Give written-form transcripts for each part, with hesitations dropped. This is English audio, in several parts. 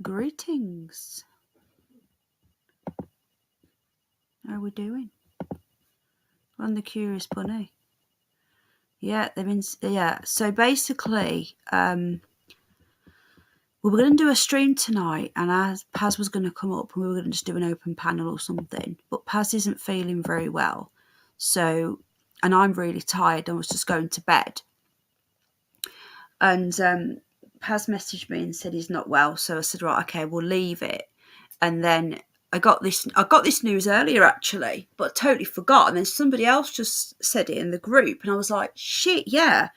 Greetings. How are we doing? We're on the Curious Bunny. Yeah, they've been. Yeah, so basically, we were going to do a stream tonight, and as Paz was going to come up, and we were going to just do an open panel or something. But Paz isn't feeling very well, so, and I'm really tired. I was just going to bed, and Paz messaged me and said he's not well. So I said, right, okay, we'll leave it, and then. I got this news earlier actually, but I totally forgot. And then somebody else just said it in the group, and I was like, "Shit, yeah,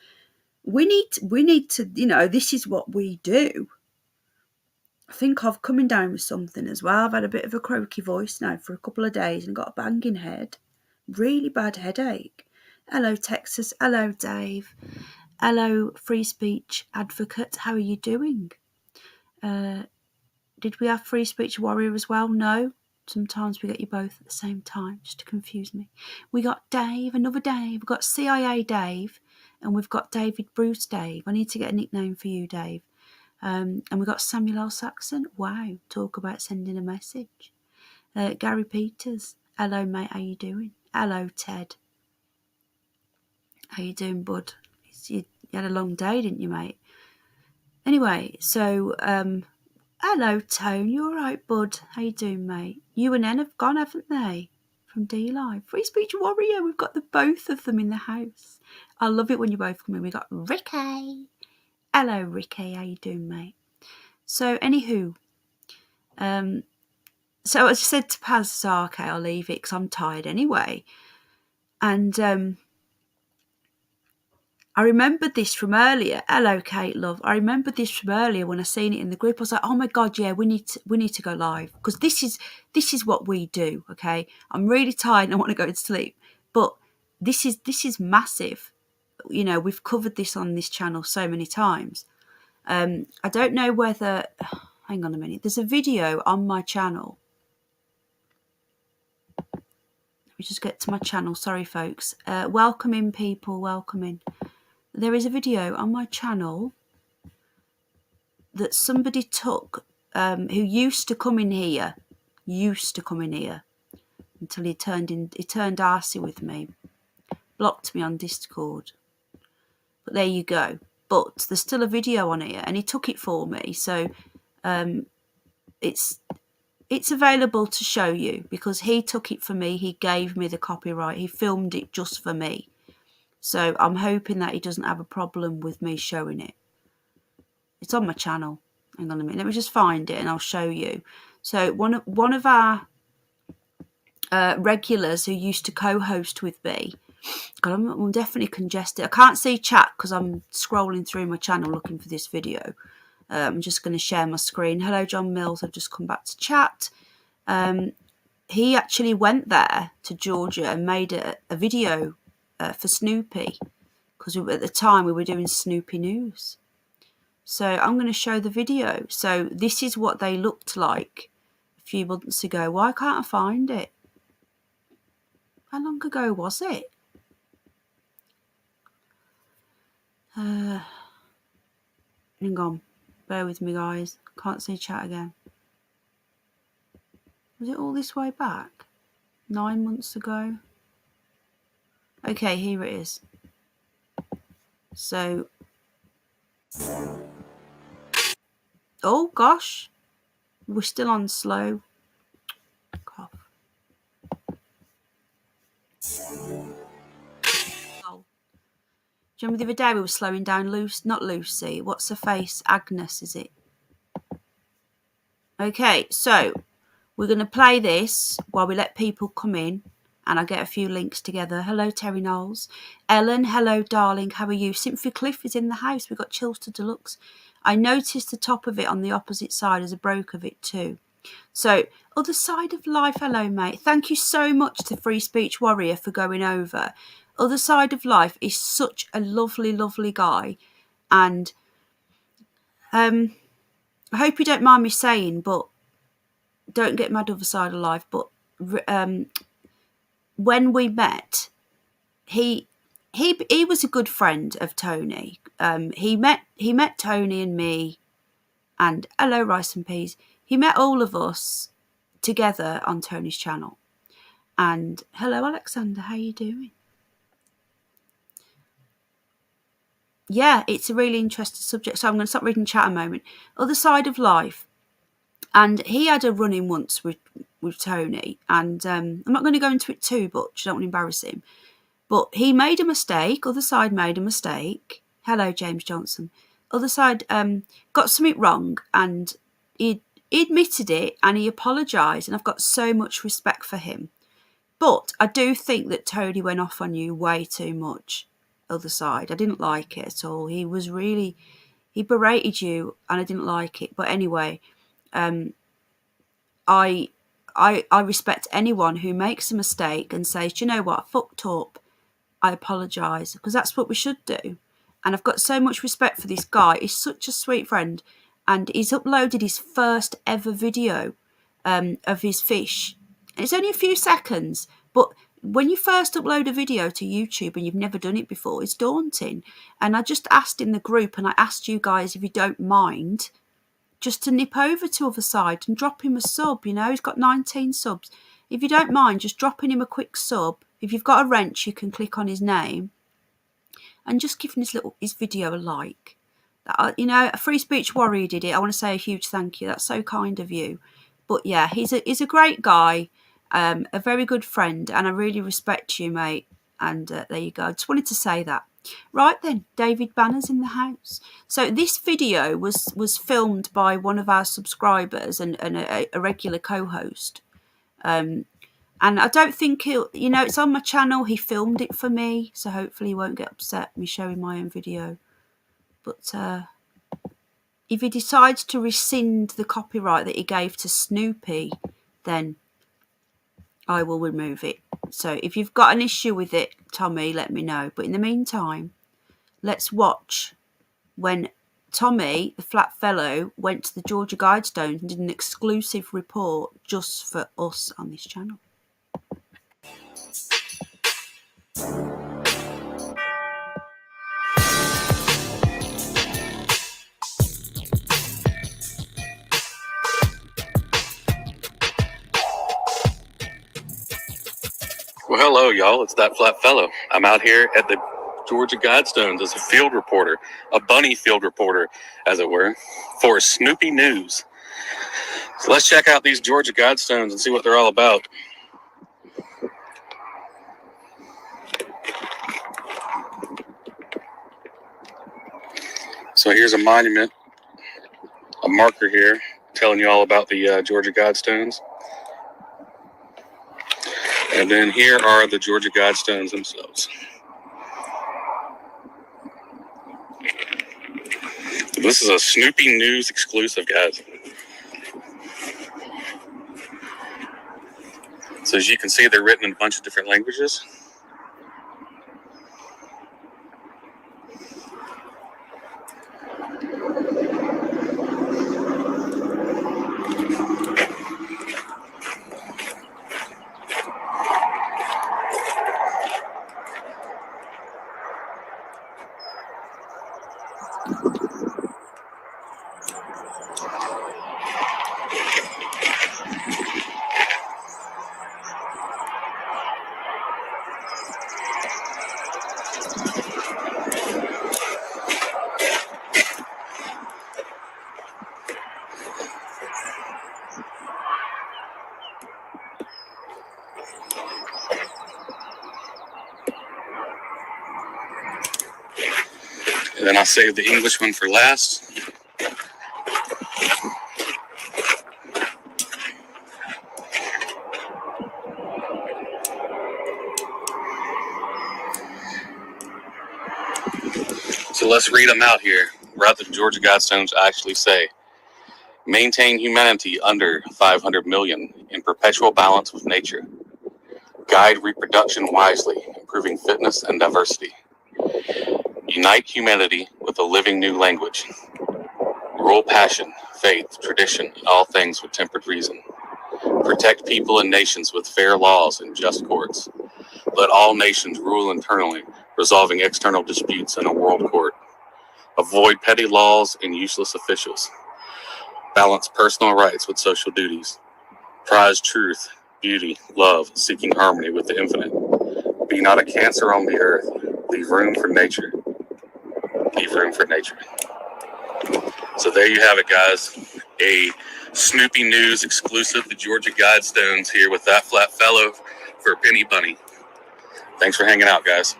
we need to, this is what we do." I think I've coming down with something as well. I've had a bit of a croaky voice now for a couple of days and got a banging head, really bad headache. Hello, Texas. Hello, Dave. Hello, free speech advocate. How are you doing? Did we have free speech warrior as well? No. Sometimes we get you both at the same time, just to confuse me. We got Dave, another Dave. We've got CIA Dave, and we've got David Bruce Dave. I need to get a nickname for you, Dave. And we've got Samuel L. Saxon. Wow, talk about sending a message. Gary Peters. Hello, mate. How you doing? Hello, Ted. How you doing, bud? You had a long day, didn't you, mate? Anyway, so... hello, Tone. You all right, bud? How you doing, mate? You and Nen have gone, haven't they? From D-Live. Free Speech Warrior. We've got the both of them in the house. I love it when you both come in. We got Ricky. Hello, Ricky. How you doing, mate? So, anywho, so I just said to Paz, okay, I'll leave it because I'm tired anyway. And I remembered this from earlier. Hello, Kate, love. I remembered this from earlier when I seen it in the group. I was like, oh my God, yeah, we need to go live because this is what we do. Okay, I'm really tired and I want to go to sleep, but this is massive. You know, we've covered this on this channel so many times. I don't know whether. Hang on a minute. There's a video on my channel. Let me just get to my channel. Sorry, folks. Welcome in, people. Welcome in. There is a video on my channel that somebody took who used to come in here until he turned arsey with me, blocked me on Discord. But there you go. But there's still a video on here, and he took it for me, so it's available to show you because he took it for me. He gave me the copyright. He filmed it just for me. So I'm hoping that he doesn't have a problem with me showing it. It's on my channel. Hang on a minute. Let me just find it and I'll show you. So one of our regulars who used to co-host with me. God, I'm definitely congested. I can't see chat because I'm scrolling through my channel looking for this video. I'm just going to share my screen. Hello, John Mills. I've just come back to chat. He actually went there to Georgia and made a video for Snoopy because at the time we were doing Snoopy News. So I'm going to show the video. So this is what they looked like a few months ago. Why can't I find it? How long ago was it? Hang on. Bear with me, guys. Can't see chat again. Was it all this way back? 9 months ago? Okay, here it is. So, oh gosh, we're still on slow. Cough. Oh. Do you remember the other day we were slowing down not Lucy, what's her face? Agnes, is it? Okay, so we're going to play this while we let people come in. And I get a few links together. Hello, Terry Knowles. Ellen, hello, darling. How are you? Sympathy Cliff is in the house. We've got Chilster Deluxe. I noticed the top of it on the opposite side as a broke of it too. So, other side of life. Hello, mate. Thank you so much to Free Speech Warrior for going over. Other side of life is such a lovely, lovely guy. And I hope you don't mind me saying, but don't get mad other side of life. But when we met, he was a good friend of Tony. He met Tony and me And hello, Rice and Peas. He met all of us together on Tony's channel. And hello, Alexander. How you doing? Yeah, it's a really interesting subject. So I'm going to stop reading chat a moment. Other side of life. And he had a run-in once with Tony. And I'm not going to go into it too much. I don't want to embarrass him. But he made a mistake. Other side made a mistake. Hello, James Johnson. Other side got something wrong. And he admitted it and he apologised. And I've got so much respect for him. But I do think that Tony went off on you way too much. Other side. I didn't like it at all. He berated you and I didn't like it. But anyway, I respect anyone who makes a mistake and says, do you know what, I fucked up. I apologise, because that's what we should do. And I've got so much respect for this guy. He's such a sweet friend. And he's uploaded his first ever video of his fish. And it's only a few seconds, but when you first upload a video to YouTube and you've never done it before, it's daunting. And I just asked in the group, and I asked you guys if you don't mind, just to nip over to Other Side and drop him a sub. You know, he's got 19 subs. If you don't mind just dropping him a quick sub, if you've got a wrench, you can click on his name and just giving his video a like. You know, a Free Speech Warrior did it. I want to say a huge thank you. That's so kind of you. But yeah, he's a great guy, a very good friend, and I really respect you, mate. And there you go. I just wanted to say that. Right then, David Banner's in the house. So this video was filmed by one of our subscribers and a regular co-host. And I don't think it's on my channel. He filmed it for me, so hopefully he won't get upset me showing my own video. But if he decides to rescind the copyright that he gave to Snoopy, then I will remove it. So if you've got an issue with it, Tommy, let me know. But in the meantime, let's watch when Tommy, the flat fellow, went to the Georgia Guidestones and did an exclusive report just for us on this channel. Well, hello, y'all. It's that flat fellow. I'm out here at the Georgia Guidestones as a field reporter, a bunny field reporter, as it were, for Snoopy News. So let's check out these Georgia Guidestones and see what they're all about. So here's a monument, a marker here, telling you all about the Georgia Guidestones. And then here are the Georgia Guidestones themselves. This is a Snoopy News exclusive, guys. So as you can see, they're written in a bunch of different languages. And then I'll save the English one for last. So let's read them out here. What the Georgia Guidestones actually say. Maintain humanity under 500 million in perpetual balance with nature. Guide reproduction wisely, improving fitness and diversity. Unite humanity with a living new language. Rule passion, faith, tradition, and all things with tempered reason. Protect people and nations with fair laws and just courts. Let all nations rule internally, resolving external disputes in a world court. Avoid petty laws and useless officials. Balance personal rights with social duties. Prize truth, beauty, love, seeking harmony with the infinite. Be not a cancer on the earth. Leave room for nature. Leave room for nature. So there you have it, guys. A Snoopy News exclusive, the Georgia Guidestones here with that flat fellow for a penny bunny. Thanks for hanging out, guys.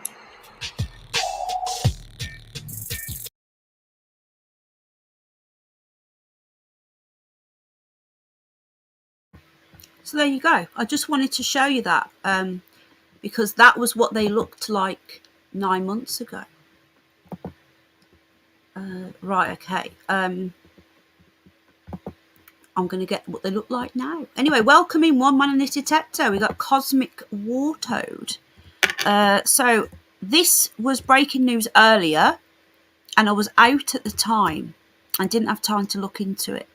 So there you go. I just wanted to show you that because that was what they looked like 9 months ago. Right, okay. I'm going to get what they look like now. Anyway, welcome in One Man and a Detector. We got Cosmic War Toad. So this was breaking news earlier, and I was out at the time and didn't have time to look into it.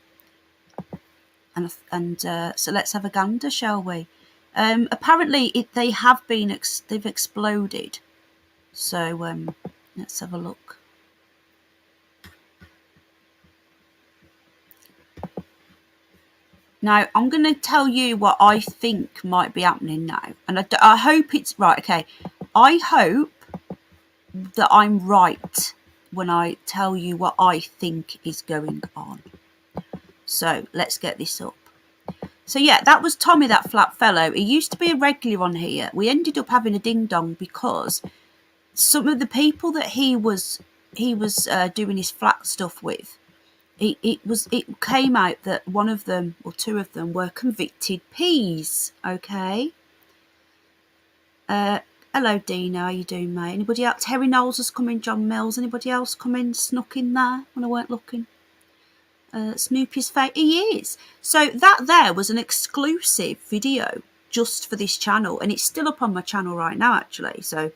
And so let's have a gander, shall we? Apparently, they've exploded. So let's have a look. Now, I'm going to tell you what I think might be happening now. And I hope it's right. Okay. I hope that I'm right when I tell you what I think is going on. So let's get this up. So yeah, that was Tommy, that flat fellow. He used to be a regular on here. We ended up having a ding dong because some of the people that he was doing his flat stuff with, it came out that one of them or two of them were convicted peas. Okay. Hello, Dina. How you doing, mate? Anybody else? Terry Knowles has come in. John Mills. Anybody else come in? Snuck in there when I weren't looking. Snoopy's fake. He is. So that there was an exclusive video just for this channel, and it's still up on my channel right now, actually. So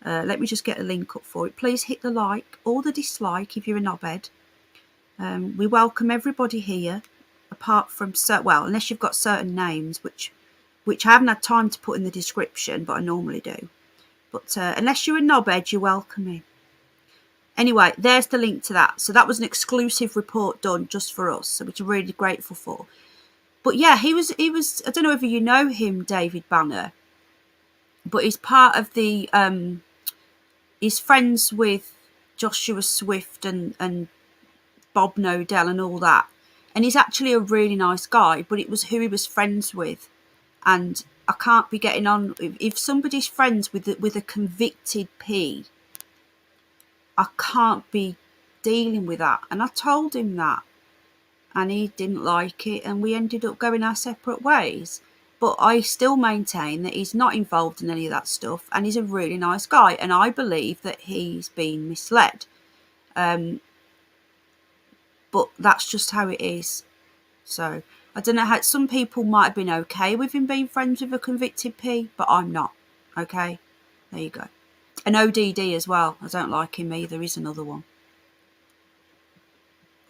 let me just get a link up for it. Please hit the like or the dislike if you're a knobhead. We welcome everybody here, apart from unless you've got certain names, which I haven't had time to put in the description, but I normally do. But unless you're a knobhead, you're welcome in. Anyway, there's the link to that. So that was an exclusive report done just for us, so which we're really grateful for. But yeah, he was. I don't know if you know him, David Banner, but he's part of the. He's friends with Joshua Swift and Bob Nodell and all that. And he's actually a really nice guy, but it was who he was friends with. And I can't be getting on. If somebody's friends with a convicted P, I can't be dealing with that. And I told him that. And he didn't like it. And we ended up going our separate ways. But I still maintain that he's not involved in any of that stuff. And he's a really nice guy. And I believe that he's been misled. But that's just how it is. So I don't know how some people might have been okay with him being friends with a convicted P, but I'm not. Okay, there you go. And ODD as well. I don't like him either. He's another one.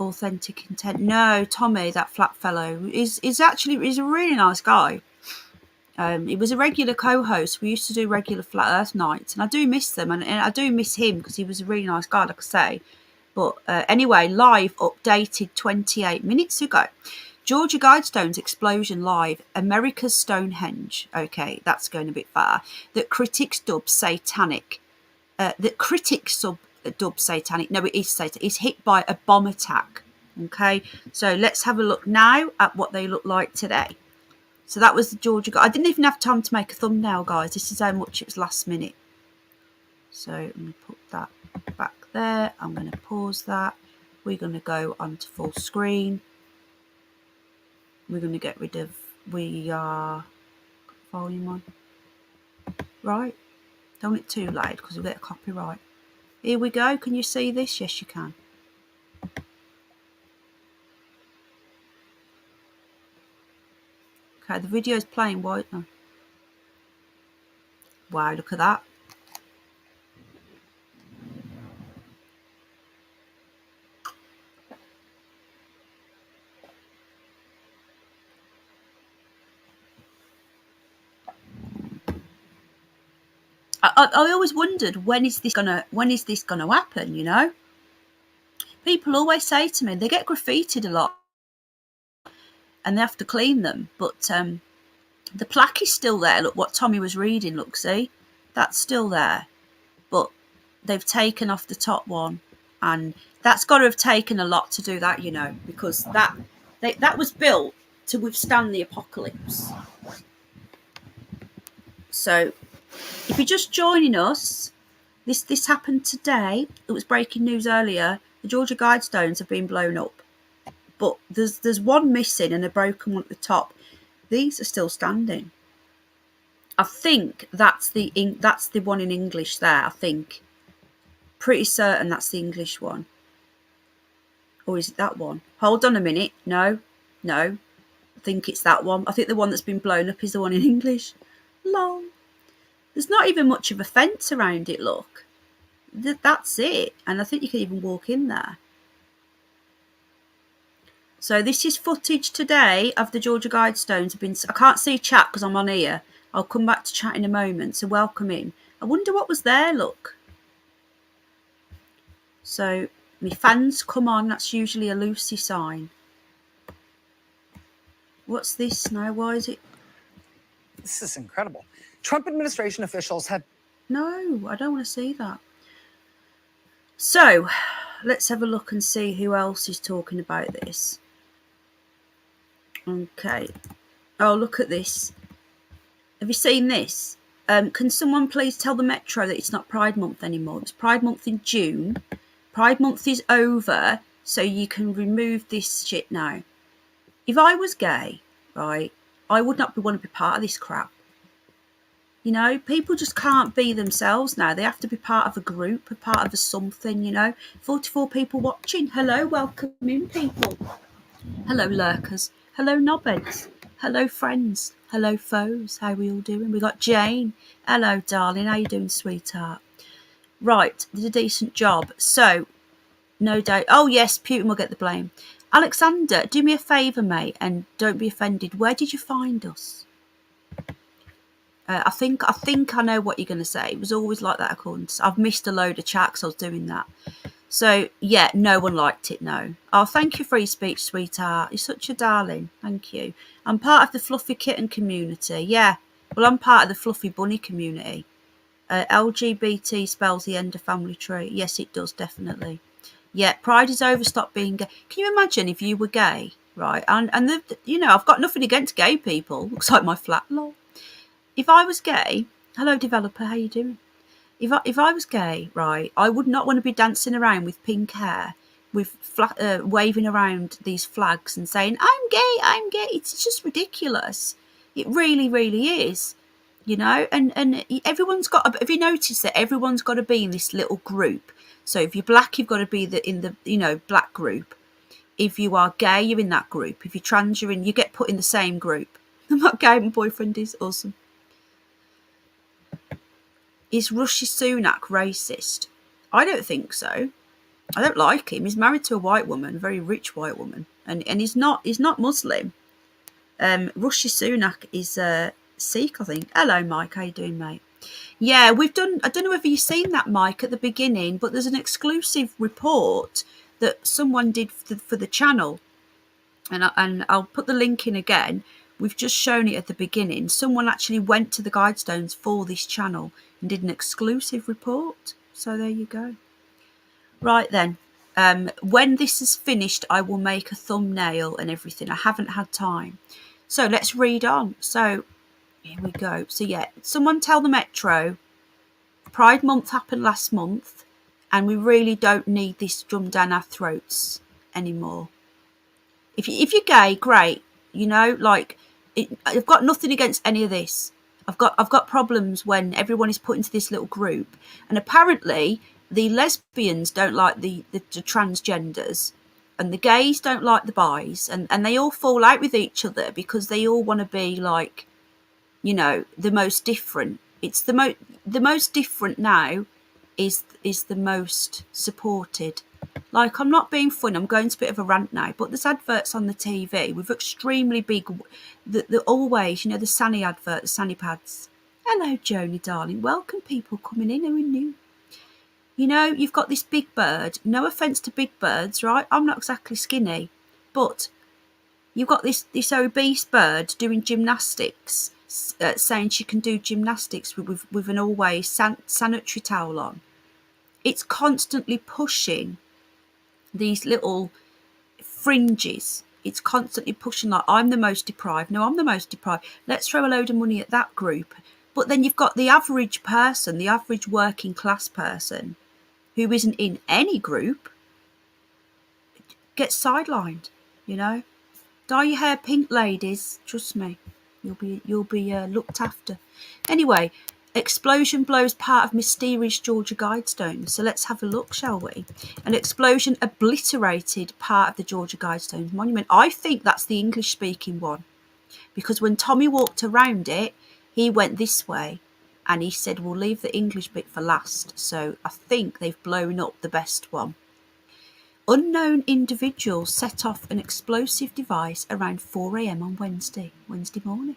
Authentic intent. No, Tommy, that flat fellow, he's a really nice guy. He was a regular co-host. We used to do regular Flat Earth nights, and I do miss them, and I do miss him because he was a really nice guy, like I say. But anyway, live updated 28 minutes ago. Georgia Guidestones explosion live. America's Stonehenge. Okay, that's going a bit far. That critics dub satanic. No, it is satanic. It's hit by a bomb attack. Okay, so let's have a look now at what they look like today. So that was the Georgia. I didn't even have time to make a thumbnail, guys. This is how much it was last minute. So I'm going to put that back there. I'm going to pause that. We're going to go onto full screen. We're going to get rid of volume on. Right. Don't get too loud because we'll get a copyright. Here we go. Can you see this? Yes, you can. Okay, the video is playing white now. Wow, look at that. I always wondered when is this gonna happen, you know? People always say to me, they get graffitied a lot and they have to clean them. But the plaque is still there. Look what Tommy was reading. Look, see, that's still there, but they've taken off the top one, and that's got to have taken a lot to do that, you know, because that was built to withstand the apocalypse. So if you're just joining us, this happened today. It was breaking news earlier. The Georgia Guidestones have been blown up, but there's one missing and a broken one at the top. These are still standing. I think that's the one in English there. I think, pretty certain that's the English one. Or is it that one? Hold on a minute. No. I think it's that one. I think the one that's been blown up is the one in English. Lol. There's not even much of a fence around it, look. That's it. And I think you can even walk in there. So this is footage today of the Georgia Guidestones. I can't see chat because I'm on here. I'll come back to chat in a moment. So welcome in. I wonder what was there, look. So my fans come on. That's usually a Lucy sign. What's this now? Why is it? This is incredible. Trump administration officials have... No, I don't want to see that. So let's have a look and see who else is talking about this. Okay. Oh, look at this. Have you seen this? Can someone please tell the Metro that it's not Pride Month anymore? It's Pride Month in June. Pride Month is over, so you can remove this shit now. If I was gay, right, I would not want to be part of this crap. You know, people just can't be themselves now. They have to be part of a group, a part of a something, you know. 44 people watching. Hello, welcome in, people. Hello, lurkers. Hello, knobheads. Hello, friends. Hello, foes. How are we all doing? We got Jane. Hello, darling. How you doing, sweetheart? Right, did a decent job. So, no doubt. Oh, yes, Putin will get the blame. Alexander, do me a favour, mate, and don't be offended. Where did you find us? I think I know what you're going to say. It was always like that, according to... I've missed a load of chat because I was doing that. So, yeah, no one liked it, no. Oh, thank you, free speech, sweetheart. You're such a darling. Thank you. I'm part of the fluffy kitten community. Yeah, well, I'm part of the fluffy bunny community. LGBT spells the end of family tree. Yes, it does, definitely. Yeah, pride is over. Stop being gay. Can you imagine if you were gay, right? And you know, I've got nothing against gay people. Looks like my flat, lol. If I was gay, hello developer, how you doing? If I was gay, right, I would not want to be dancing around with pink hair, with waving around these flags and saying, I'm gay. It's just ridiculous. It really, really is. You know, and everyone's got. Have you noticed that everyone's got to be in this little group? So if you're black, you've got to be in the black group. If you are gay, you're in that group. If you're trans, you get put in the same group. I'm not gay. My boyfriend is awesome. Is Rishi Sunak racist? I don't think so. I don't like him. He's married to a white woman, a very rich white woman, and he's not Muslim. Rishi Sunak is Sikh, I think. Hello, Mike. How you doing, mate? Yeah, we've done. I don't know whether you've seen that, Mike, at the beginning, but there's an exclusive report that someone did for the channel, and I'll put the link in again. We've just shown it at the beginning. Someone actually went to the Guidestones for this channel and did an exclusive report. So there you go. Right then. When this is finished, I will make a thumbnail and everything. I haven't had time. So let's read on. So here we go. So yeah, someone tell the Metro. Pride Month happened last month, and we really don't need this drum down our throats anymore. If you're gay, great. You know, like... I've got nothing against any of this. I've got problems when everyone is put into this little group, and apparently the lesbians don't like the transgenders, and the gays don't like the bis, and they all fall out with each other because they all want to be like, you know, the most different. It's the most different now is the most supported. Like, I'm not being fun, I'm going to a bit of a rant now, but there's adverts on the TV with extremely big, the always, you know, the Sani advert, the Sani pads. Hello, Joni, darling. Welcome, people coming in who are new. You know, you've got this big bird. No offence to big birds, right? I'm not exactly skinny, but You've got this obese bird doing gymnastics, saying she can do gymnastics with an always sanitary towel on. It's constantly pushing these little fringes. It's constantly pushing like, I'm the most deprived. No, I'm the most deprived. Let's throw a load of money at that group. But then you've got the average person, the average working class person who isn't in any group, gets sidelined, you know. Dye your hair pink, ladies. Trust me, you'll be looked after. Anyway, explosion blows part of mysterious Georgia Guidestones. So let's have a look, shall we? An explosion obliterated part of the Georgia Guidestones monument. I think that's the English-speaking one, because when Tommy walked around it, he went this way, and he said, "We'll leave the English bit for last." So I think they've blown up the best one. Unknown individuals set off an explosive device around 4 a.m. on Wednesday morning.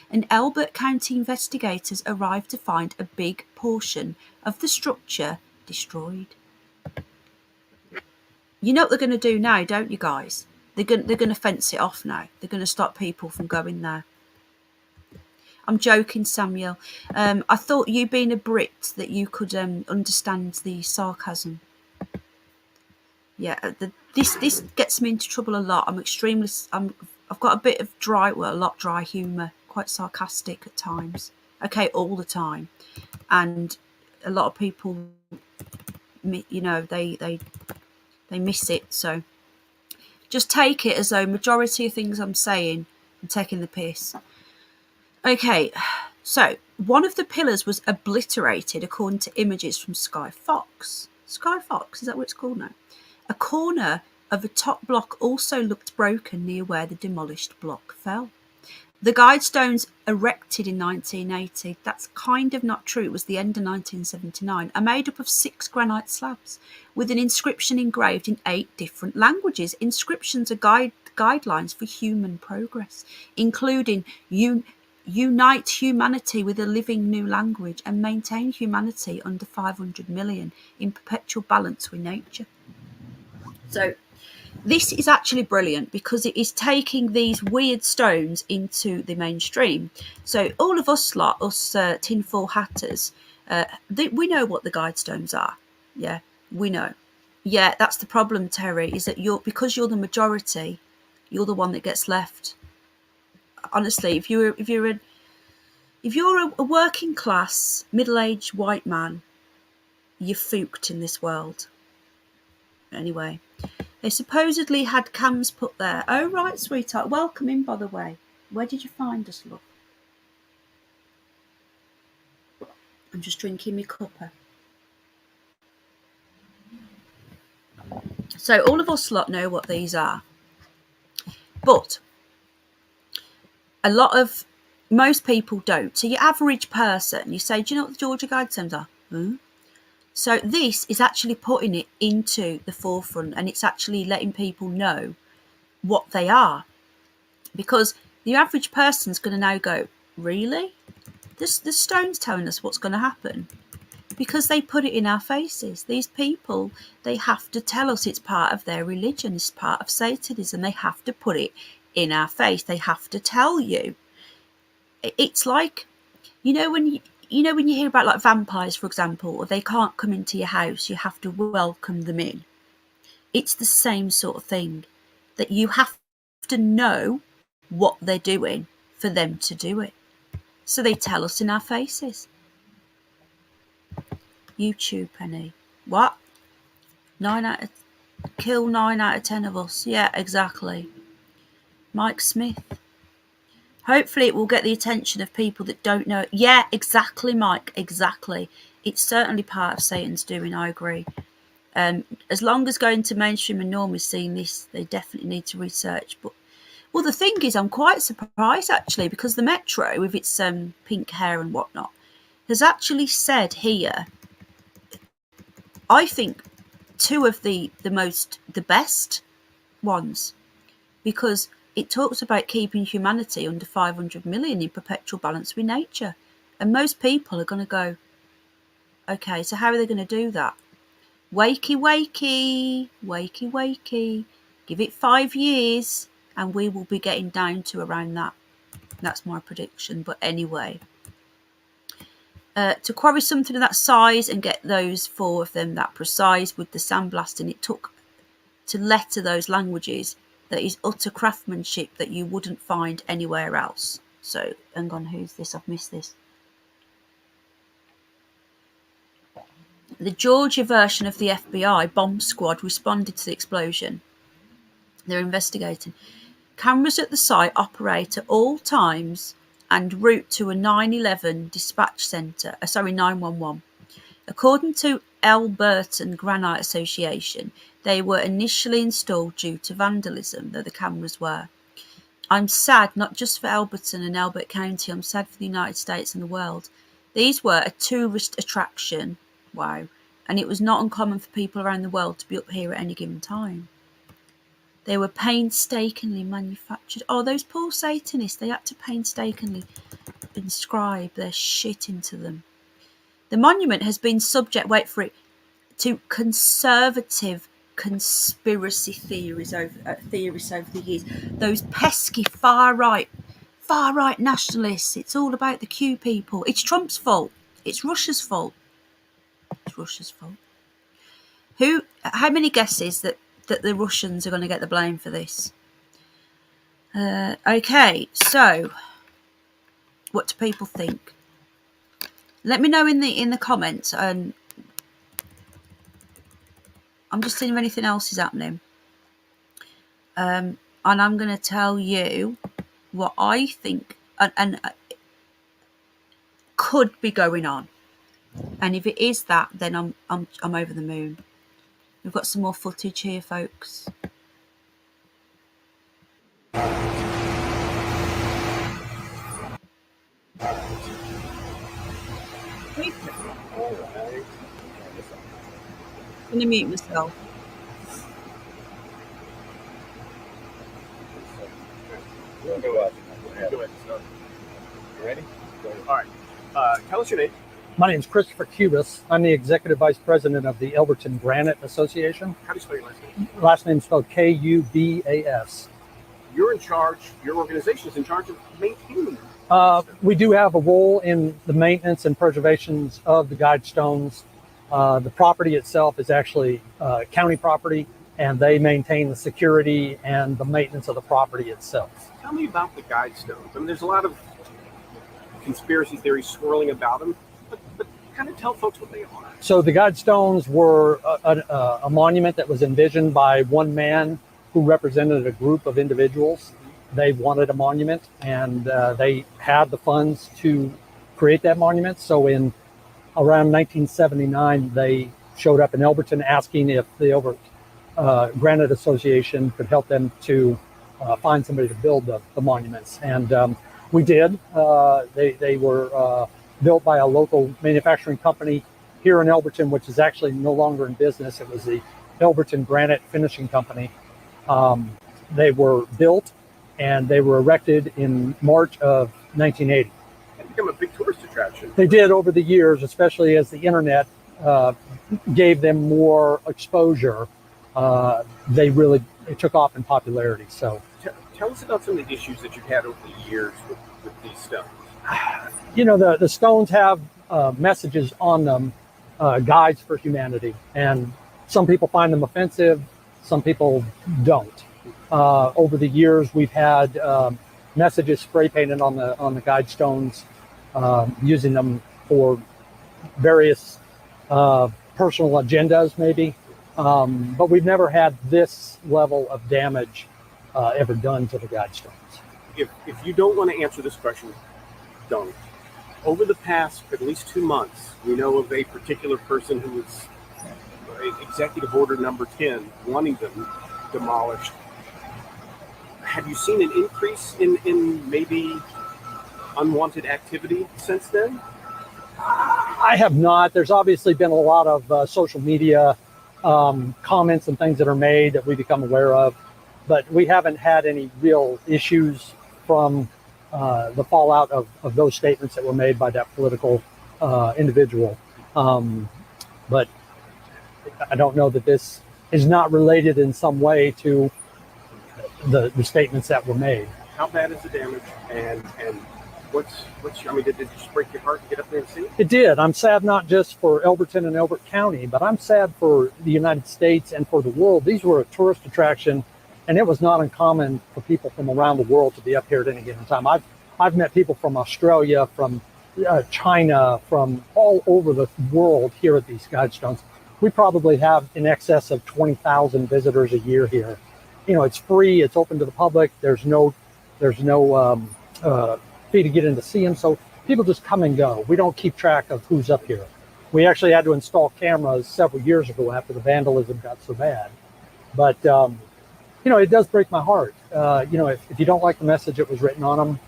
And Elbert County investigators arrived to find a big portion of the structure destroyed. You know what they're going to do now, don't you guys? They're going to fence it off now. They're going to stop people from going there. I'm joking, Samuel. I thought you being a Brit that you could understand the sarcasm. Yeah, this gets me into trouble a lot. I've got a bit of a lot dry humour, quite sarcastic at times. Okay, all the time, and a lot of people, you know, they miss it. So just take it as though majority of things I'm saying, I'm taking the piss. Okay, so one of the pillars was obliterated according to images from Sky Fox. Sky Fox, is that what it's called now? A corner of a top block also looked broken near where the demolished block fell. The Guidestones erected in 1980, that's kind of not true, it was the end of 1979, are made up of 6 granite slabs with an inscription engraved in 8 different languages. Inscriptions are guidelines for human progress, including unite humanity with a living new language and maintain humanity under 500 million in perpetual balance with nature. So this is actually brilliant because it is taking these weird stones into the mainstream. So all of us lot, us tinfoil hatters, we know what the Guidestones are. Yeah, we know. Yeah, that's the problem, Terry, is that because you're the majority, you're the one that gets left. Honestly, if you're a working class, middle-aged white man, you're fooked in this world. Anyway. They supposedly had cams put there. Oh, right, sweetheart. Welcome in, by the way. Where did you find us, love? I'm just drinking my cuppa. So all of us lot know what these are. But most people don't. So your average person, you say, do you know what the Georgia Guidestones are? So this is actually putting it into the forefront, and it's actually letting people know what they are. Because the average person's going to now go, really? The stone's telling us what's going to happen. Because they put it in our faces. These people, they have to tell us it's part of their religion, it's part of Satanism. They have to put it in our face. They have to tell you. It's like, you know when you hear about like vampires, for example, or they can't come into your house, you have to welcome them in. It's the same sort of thing, that you have to know what they're doing for them to do it. So they tell us in our faces. YouTube, Penny. What? 9 out of 10 of us. Yeah, exactly. Mike Smith. Hopefully it will get the attention of people that don't know. Yeah, exactly, Mike. Exactly. It's certainly part of Satan's doing, I agree. As long as going to mainstream and norm is seeing this, they definitely need to research. But well, the thing is, I'm quite surprised actually, because the Metro, with its pink hair and whatnot, has actually said here, I think, 2 of the best ones, because it talks about keeping humanity under 500 million in perpetual balance with nature. And most people are going to go, okay, so how are they going to do that? Wakey, wakey, wakey, wakey. Give it 5 years and we will be getting down to around that. That's my prediction. But anyway, to quarry something of that size and get those 4 of them that precise with the sandblasting, it took to letter those languages. That is utter craftsmanship that you wouldn't find anywhere else. So, hang on, who's this? I've missed this. The Georgia version of the FBI bomb squad responded to the explosion. They're investigating. Cameras at the site operate at all times and route to a 911 dispatch centre. 911. According to Albertan Granite Association, they were initially installed due to vandalism, though the cameras were. I'm sad, not just for Alberton and Elbert County, I'm sad for the United States and the world. These were a tourist attraction, wow, and it was not uncommon for people around the world to be up here at any given time. They were painstakingly manufactured. Oh, those poor Satanists, they had to painstakingly inscribe their shit into them. The monument has been subject, wait for it, to conservative conspiracy theories over the years. Those pesky far right nationalists. It's all about the Q people. It's Trump's fault. It's Russia's fault. It's Russia's fault. How many guesses that the Russians are going to get the blame for this? Okay, so what do people think? Let me know in the comments, and I'm just seeing if anything else is happening. And I'm going to tell you what I think and could be going on. And if it is that, then I'm over the moon. We've got some more footage here, folks. I'm going to mute myself. Go ahead. You ready? All right. Tell us your name. My name is Christopher Cubas. I'm the Executive Vice President of the Elberton Granite Association. How do you spell your last name? Last name is spelled K-U-B-A-S. You're in charge, your organization is in charge of maintaining We do have a role in the maintenance and preservation of the Guidestones. The property itself is actually county property, and they maintain the security and the maintenance of the property itself. Tell me about the Guidestones. I mean, there's a lot of conspiracy theories swirling about them, but kind of tell folks what they are. So the Guidestones were a monument that was envisioned by one man who represented a group of individuals. They wanted a monument, and they had the funds to create that monument. So in around 1979, they showed up in Elberton asking if the Granite Association could help them to find somebody to build the monuments. And we did. They were built by a local manufacturing company here in Elberton, which is actually no longer in business. It was the Elberton Granite Finishing Company. They were built and they were erected in March of 1980. They become a big tourist attraction. They did over the years, especially as the internet gave them more exposure. It took off in popularity. So, tell us about some of the issues that you've had over the years with these stones. You know, the stones have messages on them, guides for humanity, and some people find them offensive, some people don't. Over the years, we've had messages spray painted on the Guidestones, using them for various personal agendas, maybe. But we've never had this level of damage ever done to the Guidestones. If you don't want to answer this question, don't. Over the past at least 2 months, we know of a particular person who was Executive Order number 10, wanting them demolished. Have you seen an increase in maybe unwanted activity since then? I have not. There's obviously been a lot of social media comments and things that are made that we become aware of, but we haven't had any real issues from the fallout of those statements that were made by that political individual. But I don't know that this is not related in some way to the statements that were made. How bad is the damage? And what's I mean, did it just break your heart to get up there and see it? It did. I'm sad not just for Elberton and Elbert County, but I'm sad for the United States and for the world. These were a tourist attraction, and it was not uncommon for people from around the world to be up here at any given time. I've met people from Australia, from China, from all over the world here at these Guidestones. We probably have in excess of 20,000 visitors a year here. You know, it's free. It's open to the public. There's no fee to get in to see them. So people just come and go. We don't keep track of who's up here. We actually had to install cameras several years ago after the vandalism got so bad. But, you know, it does break my heart. You know, if you don't like the message that was written on them,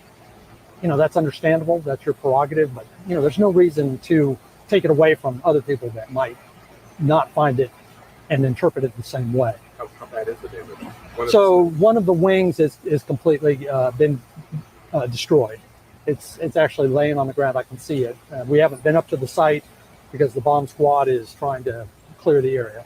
you know, that's understandable. That's your prerogative. But, you know, there's no reason to take it away from other people that might not find it and interpret it the same way. How bad is the damage? So one of the wings is completely been destroyed. It's actually laying on the ground. I can see it. We haven't been up to the site because the bomb squad is trying to clear the area.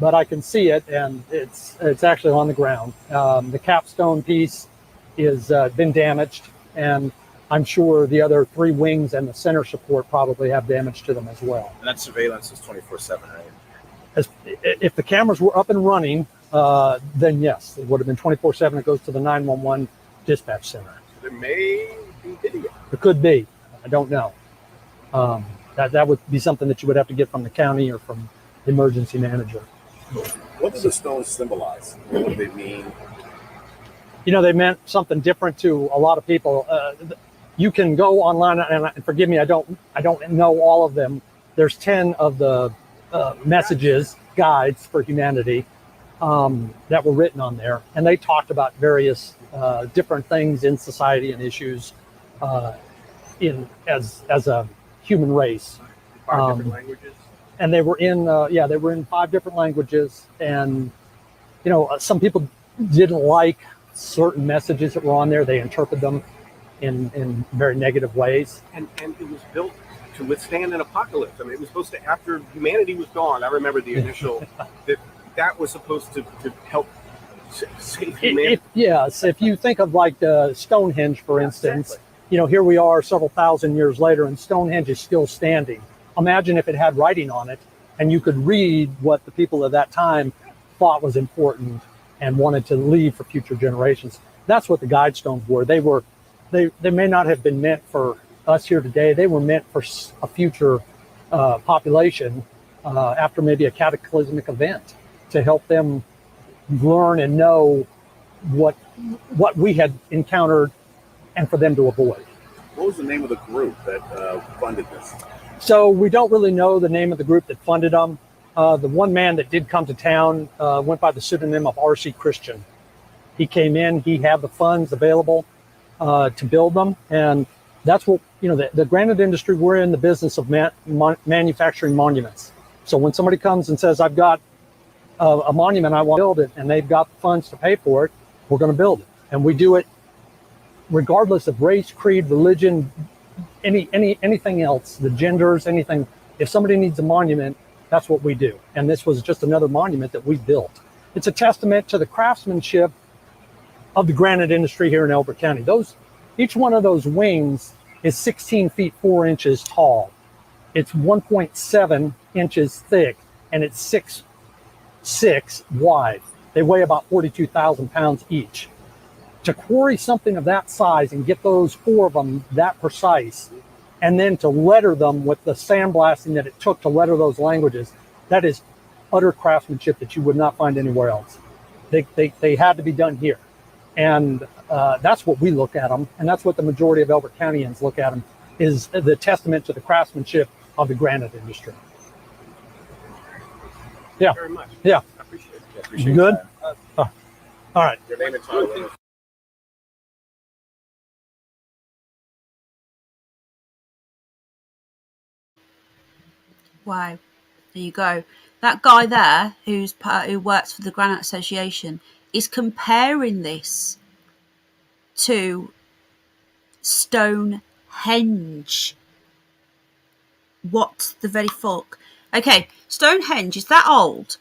But I can see it, and it's actually on the ground. The capstone piece is been damaged, and I'm sure the other three wings and the center support probably have damage to them as well. And that surveillance is 24/7, right? If the cameras were up and running, then yes, it would have been 24/7. It goes to the 911 dispatch center. There may be video. It could be. I don't know. That would be something that you would have to get from the county or from the emergency manager. What do the stones symbolize? What do they mean? You know, they meant something different to a lot of people. You can go online, and forgive me, I don't know all of them. There's 10 of the messages, guides for humanity that were written on there, and they talked about various different things in society and issues as a human race. 5 different languages. And they were in 5 different languages. And you know, some people didn't like certain messages that were on there. They interpreted them in very negative ways. And it was built to withstand an apocalypse. I mean, it was supposed to, after humanity was gone, I remember the initial, that was supposed to help save humanity. Yes, if you think of like Stonehenge, for instance, exactly. You know, here we are several thousand years later, and Stonehenge is still standing. Imagine if it had writing on it, and you could read what the people of that time thought was important and wanted to leave for future generations. That's what the Guidestones were. They may not have been meant for us here today. They were meant for a future population after maybe a cataclysmic event, to help them learn and know what we had encountered and for them to avoid. What was the name of the group that funded this? So we don't really know the name of the group that funded them. The one man that did come to town went by the pseudonym of R.C. Christian. He came in, he had the funds available to build them. And that's what, you know, the granite industry, we're in the business of manufacturing monuments. So when somebody comes and says, I've got a monument, I want to build it, and they've got the funds to pay for it, we're going to build it. And we do it regardless of race, creed, religion, anything else, the genders, anything. If somebody needs a monument, that's what we do. And this was just another monument that we built. It's a testament to the craftsmanship of the granite industry here in Elbert County. Each one of those wings is 16 feet 4 inches tall. It's 1.7 inches thick, and it's 6'6" wide. They weigh about 42,000 pounds each. To quarry something of that size and get those 4 of them that precise, and then to letter them with the sandblasting that it took to letter those languages, that is utter craftsmanship that you would not find anywhere else. They had to be done here. And that's what we look at them, and that's what the majority of Elbert Countyans look at them, is the testament to the craftsmanship of the granite industry. Yeah. Very much. Yeah. I appreciate it. Yeah, appreciate Good? that. All right. Your name and title. Wow, there you go. That guy there who works for the Granite Association is comparing this to Stonehenge. What the very fuck? Okay, Stonehenge is that old.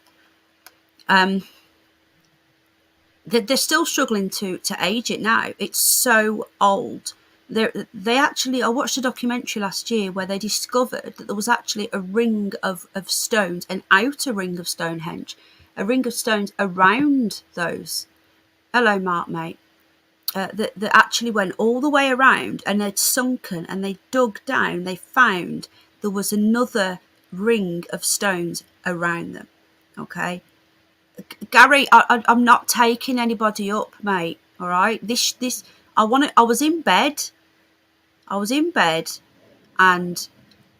they're still struggling to age it now. It's so old. They actually, I watched a documentary last year where they discovered that there was actually a ring of stones, an outer ring of Stonehenge, a ring of stones around those. Hello, Mark, mate. That actually went all the way around, and they'd sunken, and they dug down. They found there was another ring of stones around them. Okay, Gary, I'm not taking anybody up, mate. All right, this I want to. I was in bed, and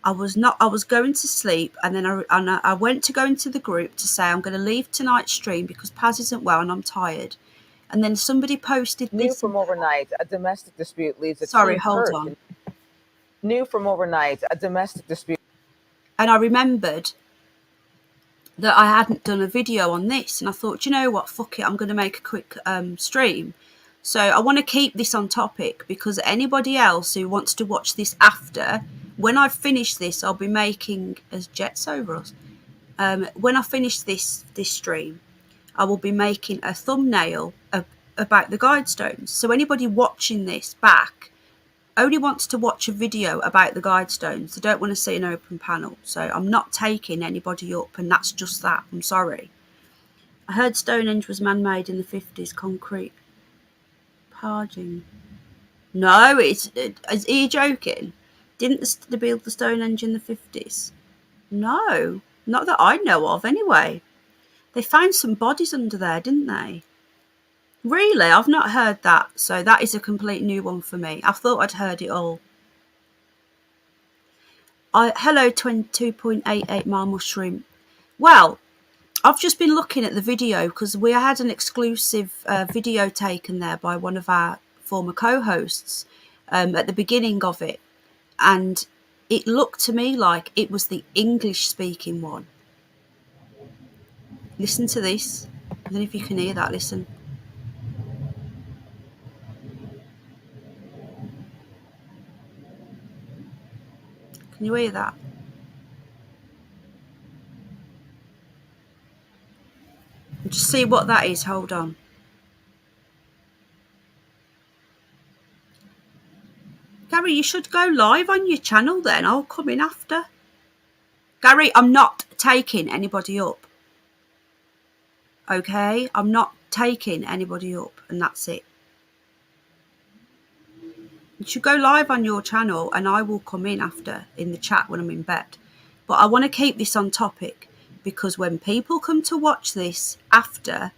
I was not. I was going to sleep, and then I went to go into the group to say I'm going to leave tonight's stream because Paz isn't well and I'm tired. And then somebody posted New this. from overnight, a domestic dispute leaves a Sorry, teen hold hurt. on. New from overnight, a domestic dispute. And I remembered that I hadn't done a video on this, and I thought, you know what, fuck it, I'm going to make a quick stream. So I want to keep this on topic because anybody else who wants to watch this after, when I finish this, I'll be making as jets over us. When I finish this stream, I will be making a thumbnail about the Guidestones. So anybody watching this back only wants to watch a video about the Guidestones. They don't want to see an open panel. So I'm not taking anybody up, and that's just that. I'm sorry. I heard Stonehenge was man-made in the 50s. Concrete. Parging. No, is he joking? Didn't they build the Stonehenge in the 50s? No, not that I know of anyway. They found some bodies under there, didn't they? Really? I've not heard that. So that is a complete new one for me. I thought I'd heard it all. Hello, 22.88 mile mushroom. Well, I've just been looking at the video because we had an exclusive video taken there by one of our former co-hosts at the beginning of it, and it looked to me like it was the English-speaking one. Listen to this. I don't know if you can hear that. Listen. Can you hear that? Just see what that is. Hold on. Gary, you should go live on your channel then. I'll come in after. Gary, I'm not taking anybody up. Okay? I'm not taking anybody up, and that's it. You should go live on your channel, and I will come in after in the chat when I'm in bed. But I want to keep this on topic because when people come to watch this after,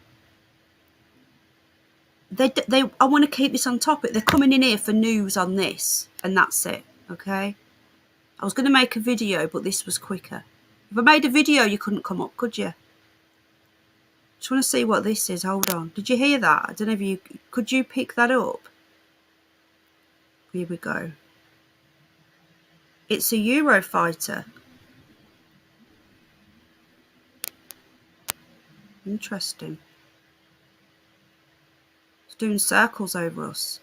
I want to keep this on topic. They're coming in here for news on this, and that's it. Okay? I was going to make a video, but this was quicker. If I made a video, you couldn't come up, could you? Just want to see what this is. Hold on. Did you hear that? I don't know if you... Could you pick that up? Here we go. It's a Eurofighter. Interesting. It's doing circles over us.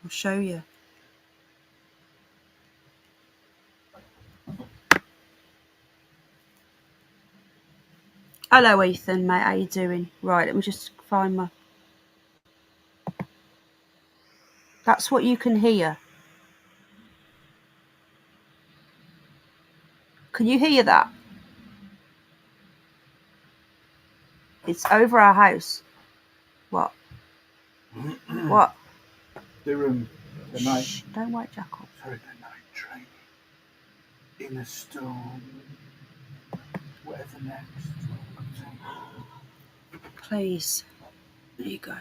I'll show you. Hello, Ethan, mate. How you doing? Right, let me just find my... That's what you can hear. Can you hear that? It's over our house. What? What? The night. Shh, don't wake Jack up. Sorry, the night train. In a storm. Whatever next. Please. There you go.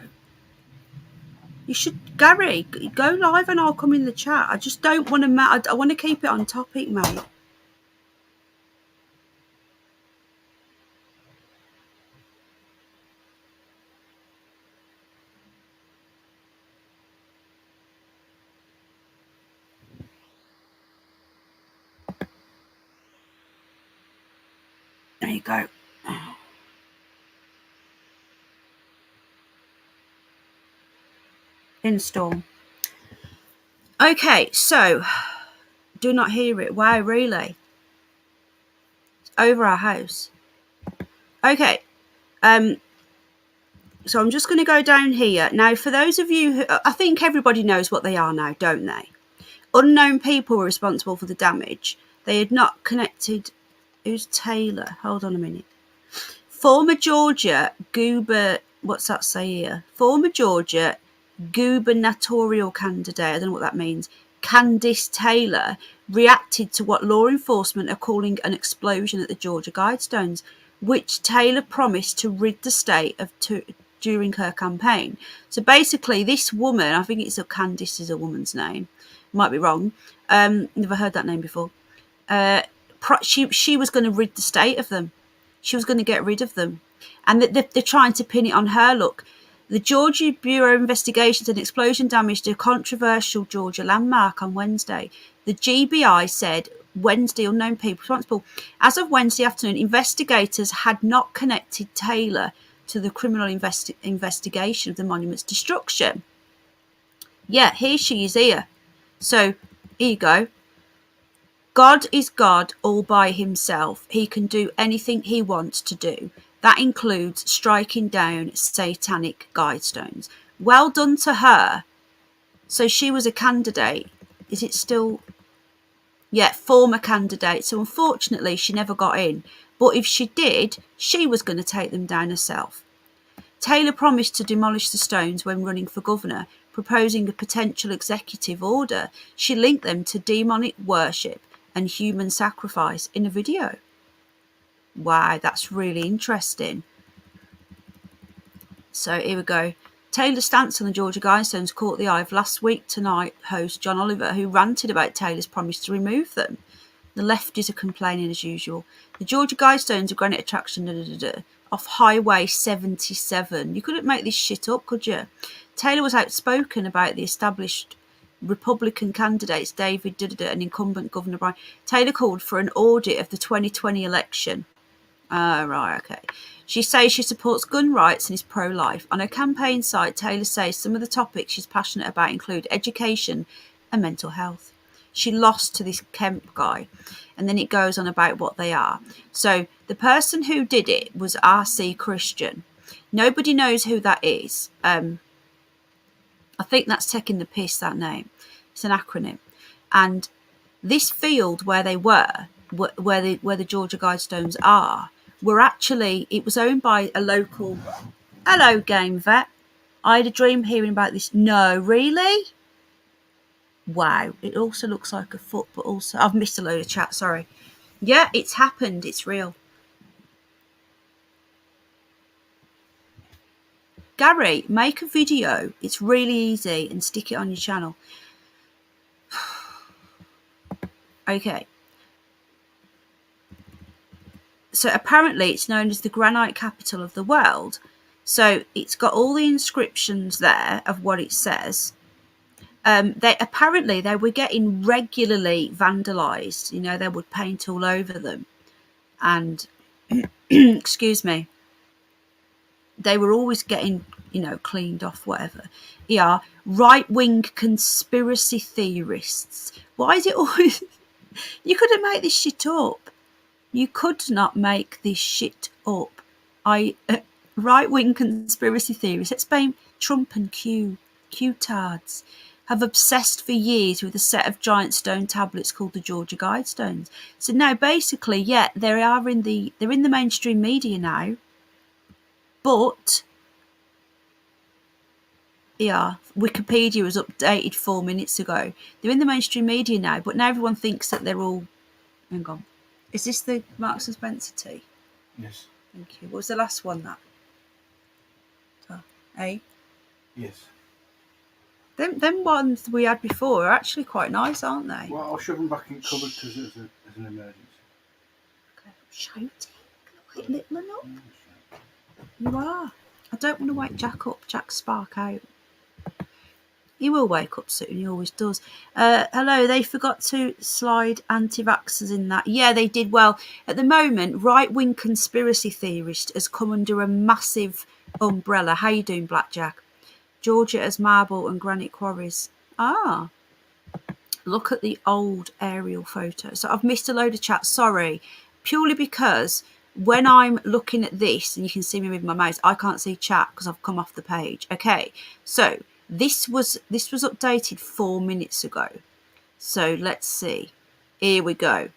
You should, Gary, go live and I'll come in the chat. I just don't want to, I want to keep it on topic, mate. There you go. Install. Okay, so do not hear it. Wow, really? It's over our house. Okay. So I'm just going to go down here. Now, for those of you who, I think everybody knows what they are now, don't they? Unknown people were responsible for the damage. They had not connected. Who's Taylor? Hold on a minute. Former Georgia what's that say here? Former Georgia gubernatorial candidate, I don't know what that means, Candice Taylor, reacted to what law enforcement are calling an explosion at the Georgia Guidestones, which Taylor promised to rid the state of during her campaign. So basically, this woman, I think it's Candice is a woman's name, might be wrong, never heard that name before. She was going to rid the state of them. She was going to get rid of them. And they're trying to pin it on her. Look, the Georgia Bureau of Investigation said an explosion damaged a controversial Georgia landmark on Wednesday. The GBI said Wednesday, unknown people responsible. As of Wednesday afternoon, investigators had not connected Taylor to the criminal investigation of the monument's destruction. Yeah, here she is here. So, here you go. God is God all by himself. He can do anything he wants to do. That includes striking down satanic guidestones. Well done to her. So she was a candidate. Is it still? Yeah, former candidate. So unfortunately, she never got in. But if she did, she was going to take them down herself. Taylor promised to demolish the stones when running for governor, proposing a potential executive order. She linked them to demonic worship and human sacrifice in a video. Wow, that's really interesting. So here we go. Taylor's stance on the Georgia Guidestones caught the eye of Last Week Tonight host John Oliver, who ranted about Taylor's promise to remove them. The lefties are complaining as usual. The Georgia Guidestones are granite attraction off Highway 77. You couldn't make this shit up, could you? Taylor was outspoken about the established Republican candidates, David and incumbent Governor Brian. Taylor called for an audit of the 2020 election. Right, okay. She says she supports gun rights and is pro-life. On her campaign site, Taylor says some of the topics she's passionate about include education and mental health. She lost to this Kemp guy, and then it goes on about what they are. So the person who did it was R.C. Christian. Nobody knows who that is. I think that's taking the piss, that name. It's an acronym. And this field where they were, where the Georgia Guidestones are, were actually, it was owned by a local, hello Game Vet, I had a dream hearing about this. No, really? Wow, it also looks like a foot, but also, I've missed a load of chat, sorry. Yeah, it's happened, it's real. Gary, make a video, it's really easy, and stick it on your channel. Okay. So apparently it's known as the granite capital of the world. So it's got all the inscriptions there of what it says. They were getting regularly vandalized. You know, they would paint all over them. And, excuse me, they were always getting, you know, cleaned off, whatever. Yeah, right-wing conspiracy theorists. Why is it always... You couldn't make this shit up. You could not make this shit up. Right-wing conspiracy theorists, let's blame Trump and Q-tards, have obsessed for years with a set of giant stone tablets called the Georgia Guidestones. So now, basically, yeah, they're in the mainstream media now, but yeah, Wikipedia was updated 4 minutes ago. They're in the mainstream media now, but now everyone thinks that they're all... Hang on. Is this the Marks and Spencer tea? Yes. Thank you. What was the last one, that? Eh? Yes. Them ones we had before are actually quite nice, aren't they? Well, I'll shove them back in cupboard because it's an emergency. Okay, shouting. Look at littling up. You are. I don't want to wake Jack up. Jack spark out. He will wake up soon. He always does. Hello. They forgot to slide anti-vaxxers in that. Yeah, they did. Well, at the moment, right-wing conspiracy theorist has come under a massive umbrella. How you doing, Blackjack? Georgia as marble and granite quarries. Ah. Look at the old aerial photo. So I've missed a load of chat. Sorry. Purely because when I'm looking at this, and you can see me moving my mouse, I can't see chat because I've come off the page. Okay, so this was updated 4 minutes ago. So let's see. Here we go.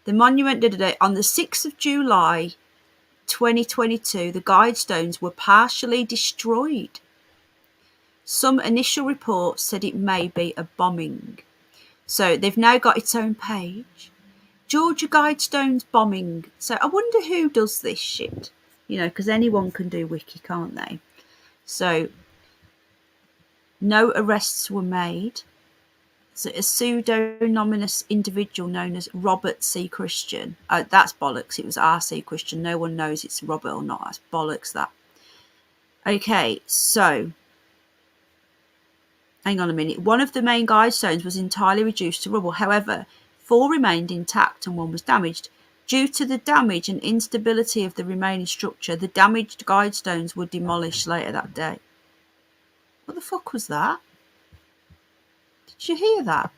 The monument on the 6th of July 2022, the Guidestones were partially destroyed. Some initial reports said it may be a bombing. So they've now got its own page. Georgia Guidestones bombing. So I wonder who does this shit. You know, because anyone can do wiki, can't they? So no arrests were made. So a pseudonymous individual known as Robert C. Christian. That's bollocks. It was R.C. Christian. No one knows it's Robert or not. That's bollocks, that. Okay, so hang on a minute. One of the main Guidestones was entirely reduced to rubble. However, 4 remained intact and 1 was damaged. Due to the damage and instability of the remaining structure, the damaged Guidestones were demolished later that day. What the fuck was that? Did you hear that?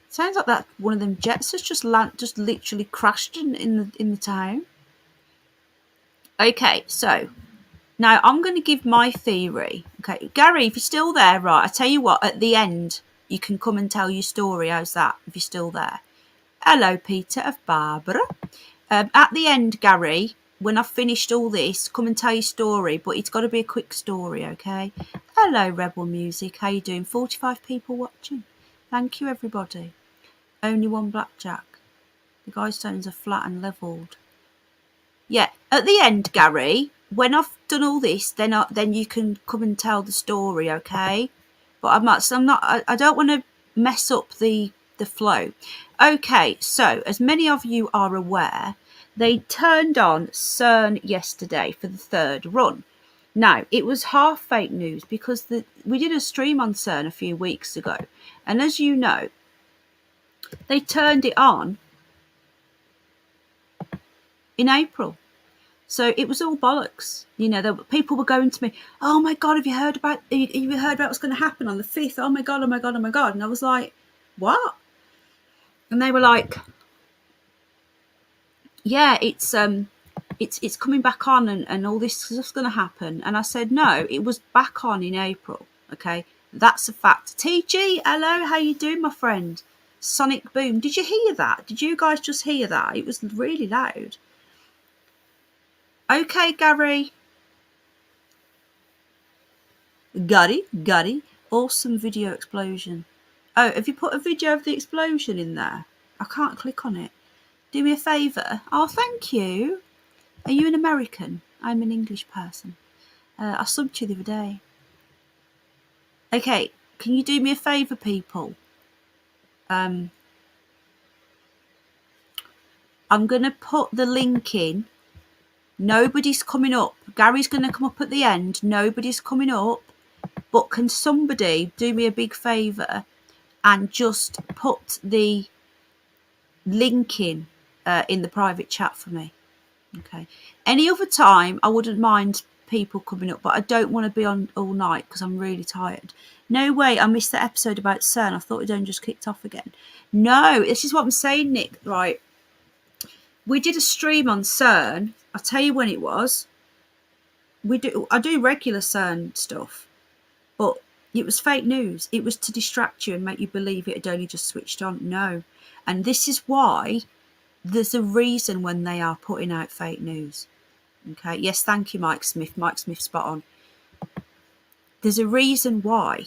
Sounds like that one of them jets has just literally crashed in the town. Okay, so now I'm going to give my theory. Okay, Gary, if you're still there, right? I tell you what. At the end, you can come and tell your story. How's that? If you're still there. Hello, Peter of Barbara. At the end, Gary, when I've finished all this, come and tell your story. But it's got to be a quick story, okay? Hello, Rebel Music. How you doing? 45 people watching. Thank you, everybody. Only 1 blackjack. The Guidestones are flat and levelled. Yeah, at the end, Gary, when I've done all this, then you can come and tell the story, okay? But I don't want to mess up the flow. Okay, so as many of you are aware, they turned on CERN yesterday for the 3rd run. Now, it was half fake news because we did a stream on CERN a few weeks ago. And as you know, they turned it on in April. So it was all bollocks. You know, people were going to me, oh my God, have you heard about what's going to happen on the 5th? Oh my God, oh my God, oh my God. And I was like, what? And they were like, yeah, it's coming back on and all this stuff's going to happen. And I said, no, it was back on in April. Okay, that's a fact. TG, hello, how you doing, my friend? Sonic Boom. Did you hear that? Did you guys just hear that? It was really loud. Okay, Gary. Got it. Awesome video explosion. Oh, have you put a video of the explosion in there? I can't click on it. Do me a favour. Oh, thank you. Are you an American? I'm an English person. I subbed you the other day. Okay, can you do me a favour, people? I'm going to put the link in. Nobody's coming up. Gary's going to come up at the end. Nobody's coming up. But can somebody do me a big favour and just put the link in the private chat for me? Okay. Any other time, I wouldn't mind people coming up, but I don't want to be on all night because I'm really tired. No way, I missed that episode about CERN. I thought it only just kicked off again. No, this is what I'm saying, Nick. Right. We did a stream on CERN. I'll tell you when it was. I do regular CERN stuff, but it was fake news. It was to distract you and make you believe it had only just switched on. No. And this is why there's a reason when they are putting out fake news. Okay. Yes, thank you, Mike Smith. Mike Smith, spot on. There's a reason why.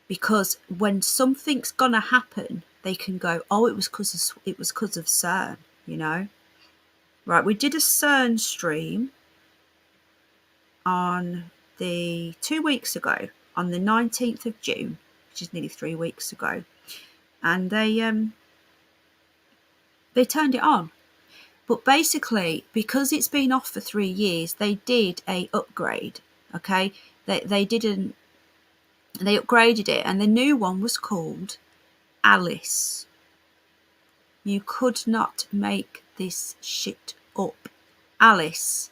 Because when something's gonna happen, they can go, oh, it was because of CERN, you know. Right, we did a CERN stream on 2 weeks ago, on the 19th of June, which is nearly 3 weeks ago, and they turned it on. But basically, because it's been off for 3 years, they did a upgrade. Okay, they upgraded it, and the new one was called Alice. You could not make this shit up. Alice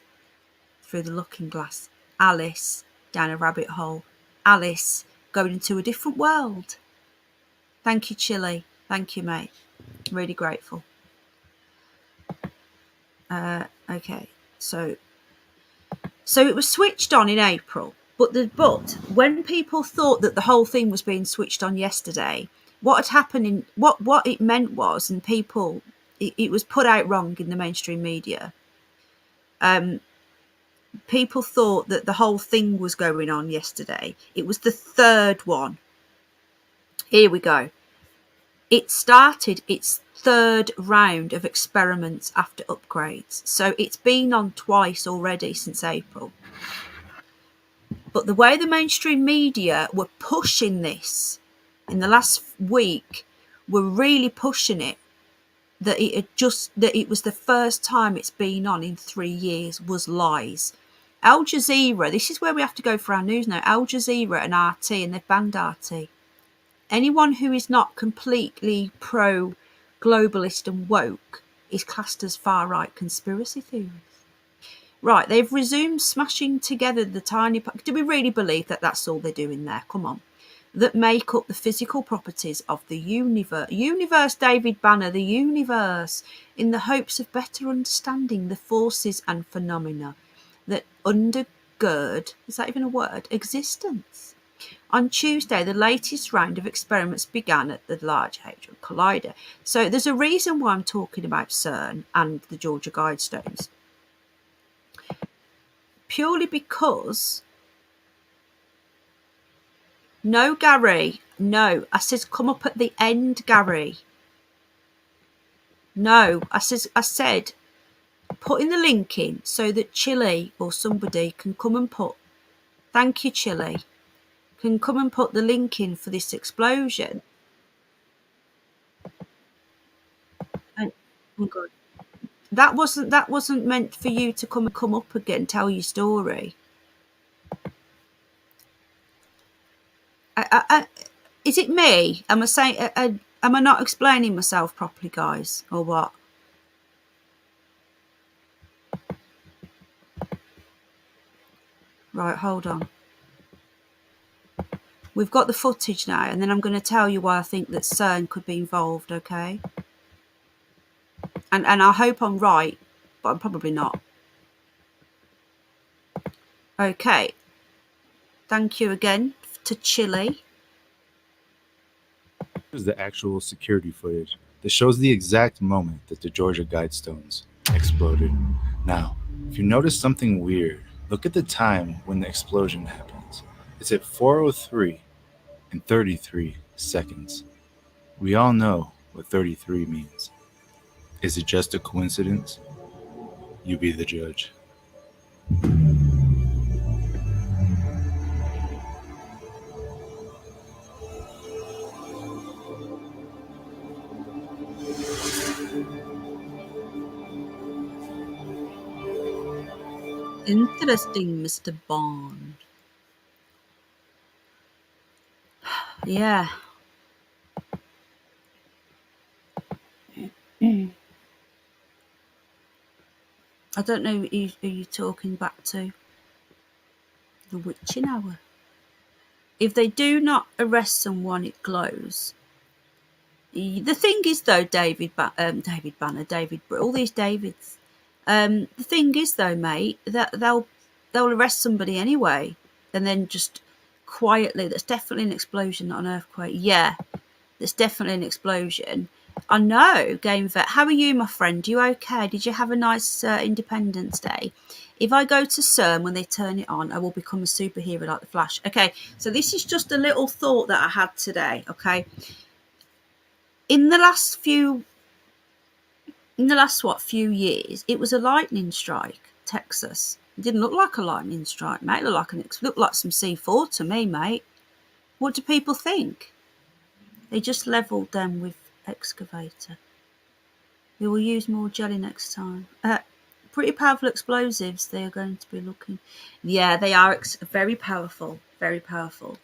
through the looking glass. Alice down a rabbit hole. Alice going into a different world. Thank you, Chili. Thank you, mate. Really grateful. Okay, so it was switched on in April, but when people thought that the whole thing was being switched on yesterday, what had happened in what it meant was, and people, it was put out wrong in the mainstream media. People thought that the whole thing was going on yesterday. It was the third one. Here we go. It started its third round of experiments after upgrades. So it's been on twice already since April. But the way the mainstream media were pushing this in the last week, were really pushing it, that it was the first time it's been on in 3 years, was lies. Al Jazeera, this is where we have to go for our news now. Al Jazeera and RT, and they've banned RT. Anyone who is not completely pro-globalist and woke is classed as far-right conspiracy theorists. Right, they've resumed smashing together the tiny... Do we really believe that that's all they're doing there? Come on. That make up the physical properties of the universe. Universe, David Banner, the universe, in the hopes of better understanding the forces and phenomena that undergird, is that even a word, existence. On Tuesday, the latest round of experiments began at the Large Hadron Collider. So there's a reason why I'm talking about CERN and the Georgia Guidestones. Purely because... No, Gary. No. I says come up at the end, Gary. No. I said putting the link in so that Chile or somebody can come and put... Thank you, Chile. Can come and put the link in for this explosion. And, oh God. That wasn't meant for you to come up again, tell your story. Is it me? Am I not explaining myself properly, guys, or what? Right, hold on. We've got the footage now, and then I'm going to tell you why I think that CERN could be involved, okay? And I hope I'm right, but I'm probably not. Okay. Thank you again to Chile. Here's the actual security footage that shows the exact moment that the Georgia Guidestones exploded. Now, if you notice something weird, look at the time when the explosion happens. It's at 4:03 and 33 seconds. We all know what 33 means. Is it just a coincidence? You be the judge. Interesting, Mr. Bond. Yeah. I don't know who you're talking back to. The witching hour. If they do not arrest someone, it glows. The thing is, though, David Banner, David, all these Davids. The thing is, though, mate, that they'll arrest somebody anyway, and then just quietly. That's definitely an explosion, not an earthquake. Yeah, there's definitely an explosion. I know, Game Vet. How are you, my friend? You okay? Did you have a nice Independence Day? If I go to CERN when they turn it on, I will become a superhero like the Flash. Okay, so this is just a little thought that I had today. Okay, in the last few few years, it was a lightning strike, Texas. It didn't look like a lightning strike, mate. It looked like some C4 to me, mate. What do people think? They just levelled them with excavator. We will use more jelly next time. Pretty powerful explosives they are going to be looking. Yeah, they are very powerful. Very powerful.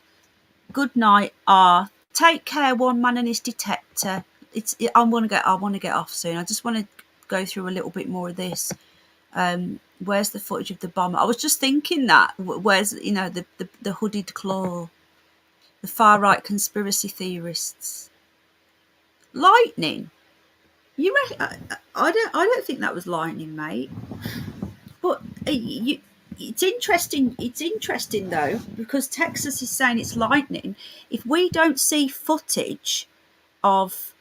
Good night, R. Take care, one man and his detector. I want to get off soon. I just want to go through a little bit more of this. Where's the footage of the bomber? I was just thinking that. Where's the hooded claw? The far right conspiracy theorists. Lightning. I don't think that was lightning, mate. But it's interesting. It's interesting though, because Texas is saying it's lightning. If we don't see footage of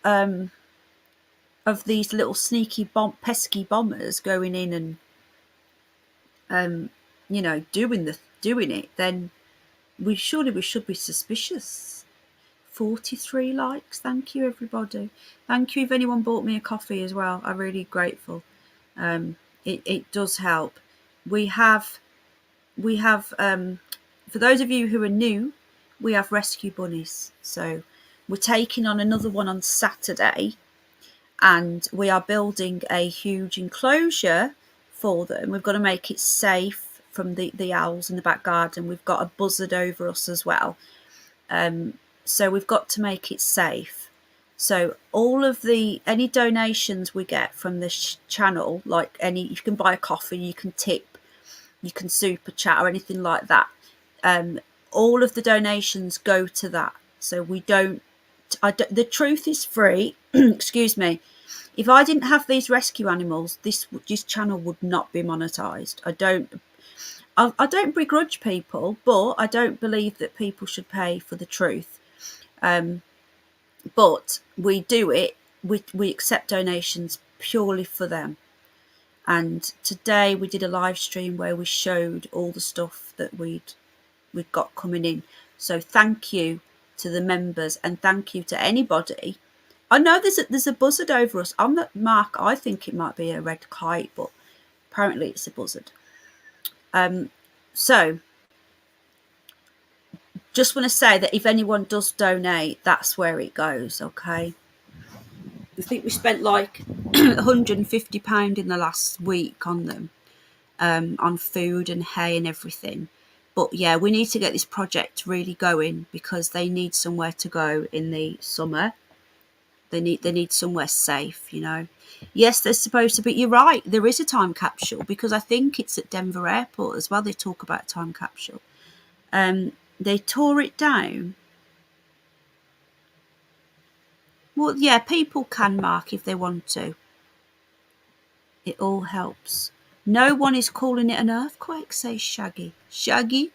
these little sneaky pesky bombers going in and doing it, then we should be suspicious. 43 likes. Thank you, everybody. Thank you if anyone bought me a coffee as well. I'm really grateful. It does help. We have for those of you who are new, we have rescue bunnies. So we're taking on another one on Saturday, and we are building a huge enclosure for them. We've got to make it safe from the owls in the back garden. We've got a buzzard over us as well. So we've got to make it safe. So all of any donations we get from this channel, like you can buy a coffee, you can tip, you can super chat or anything like that. All of the donations go to that. So the truth is free. Excuse me. If I didn't have these rescue animals, this channel would not be monetized. I don't begrudge people, but I don't believe that people should pay for the truth. But we do it. We accept donations purely for them. And today we did a live stream where we showed all the stuff that we'd got coming in. So thank you to the members, and thank you to anybody. I know there's a buzzard over us. I'm not Mark. I think it might be a red kite, but apparently it's a buzzard. So just want to say that if anyone does donate, that's where it goes. Okay. I think we spent like £150 in the last week on them, on food and hay and everything. But yeah, we need to get this project really going because they need somewhere to go in the summer. They need somewhere safe, Yes, there's supposed to be. You're right. There is a time capsule because I think it's at Denver Airport as well. They talk about time capsule. They tore it down. Well, yeah, people can mark if they want to. It all helps. No one is calling it an earthquake, says Shaggy. Shaggy?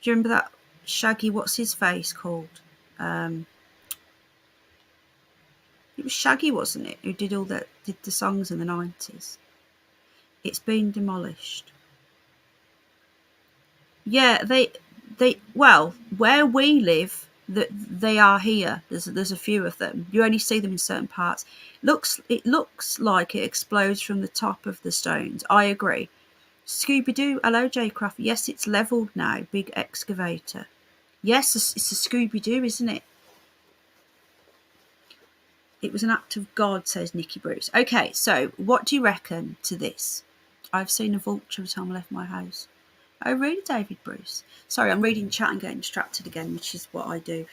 Do you remember that Shaggy, what's his face called? It was Shaggy, wasn't it, who did the songs in the 90s? It's been demolished. Yeah, well, where we live, they are here. There's a few of them. You only see them in certain parts. It looks like it explodes from the top of the stones. I agree. Scooby-Doo. Hello, J-Craft. Yes, it's leveled now. Big excavator. Yes, it's a Scooby-Doo, isn't it? It was an act of God, says Nikki Bruce. Okay, so what do you reckon to this? I've seen a vulture every time I left my house. Oh, really, David Bruce? Sorry, I'm reading chat and getting distracted again, which is what I do.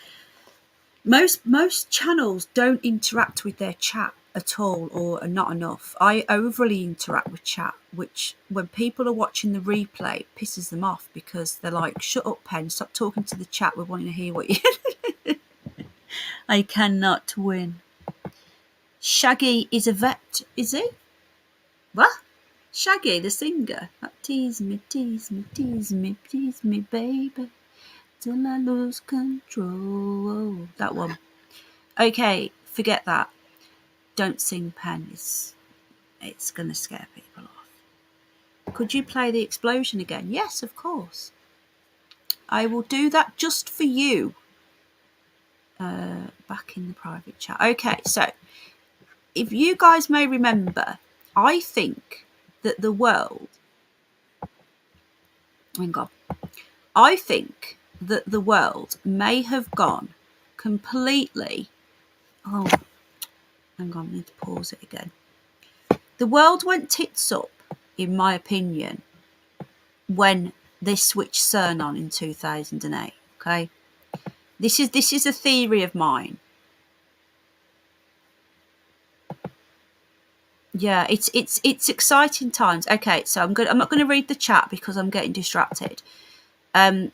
Most channels don't interact with their chat at all, or not enough. I overly interact with chat, which when people are watching the replay pisses them off because they're like, shut up, Pen, stop talking to the chat, we're wanting to hear what you... I cannot win. Shaggy is a vet, is he? What? Shaggy, the singer. Tease me, tease me, tease me, tease me, baby, till I lose control. That one. Okay, forget that. Don't sing, Pen. It's going to scare people off. Could you play the explosion again? Yes, of course. I will do that just for you. Back in the private chat. Okay, so if you guys may remember, I think that the world... Hang on. I think that the world may have gone completely... Oh, hang on, I need to pause it again. The world went tits up, in my opinion, when they switched CERN on in 2008, okay? This is a theory of mine. Yeah, it's exciting times. Okay, so I'm not going to read the chat because I'm getting distracted. A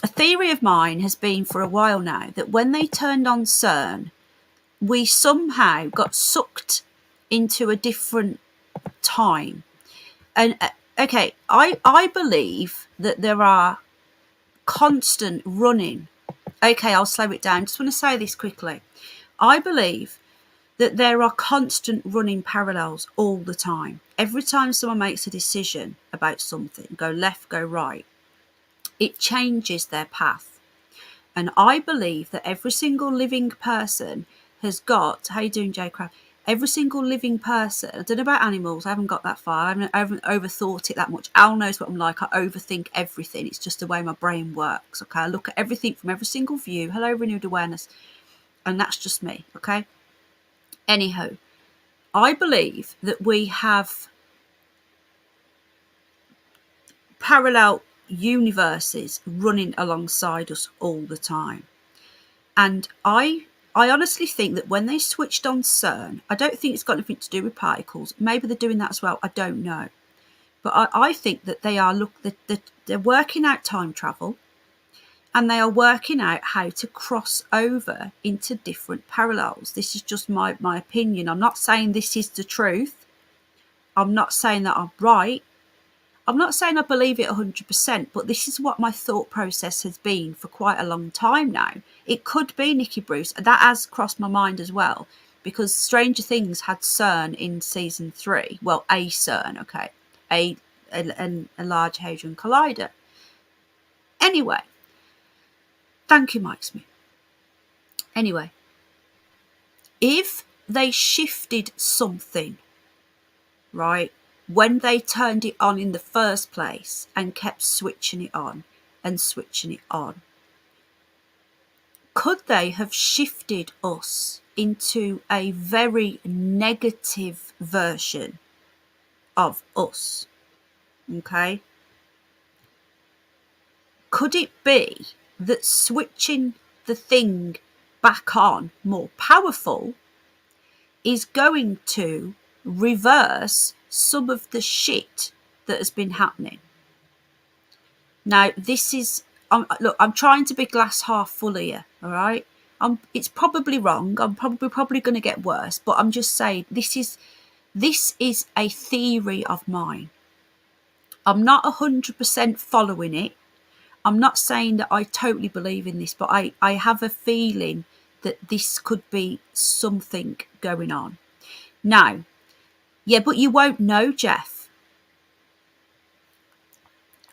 theory of mine has been for a while now that when they turned on CERN, we somehow got sucked into a different time. And okay, I believe that there are constant running. Okay, I'll slow it down. Just want to say this quickly. I believe that there are constant running parallels all the time. Every time someone makes a decision about something, go left, go right, it changes their path. And I believe that every single living person has got, how you doing, Jay Craft? Every single living person, I don't know about animals, I haven't got that far, I haven't overthought it that much. Al knows what I'm like, I overthink everything. It's just the way my brain works, okay? I look at everything from every single view. Hello, renewed awareness. And that's just me, okay? Anyhow, I believe that we have parallel universes running alongside us all the time. And I honestly think that when they switched on CERN, I don't think it's got anything to do with particles. Maybe they're doing that as well. I don't know. But I think that they are they're working out time travel, and they are working out how to cross over into different parallels. This is just my opinion. I'm not saying this is the truth. I'm not saying that I'm right. I'm not saying I believe it 100%, but this is what my thought process has been for quite a long time now. It could be Nikki Bruce. That has crossed my mind as well, because Stranger Things had CERN in season 3. Well, a CERN, okay. A Large Hadron Collider. Anyway, thank you, Mike Smith. Anyway, if they shifted something, right, when they turned it on in the first place and kept switching it on and switching it on, could they have shifted us into a very negative version of us? Okay. Could it be that switching the thing back on more powerful is going to reverse some of the shit that has been happening? Now, this is, look, I'm trying to be glass half full here, all right? It's probably wrong. I'm probably going to get worse, but I'm just saying this is a theory of mine. I'm not 100% following it. I'm not saying that I totally believe in this, but I have a feeling that this could be something going on. Now, yeah, but you won't know, Jeff.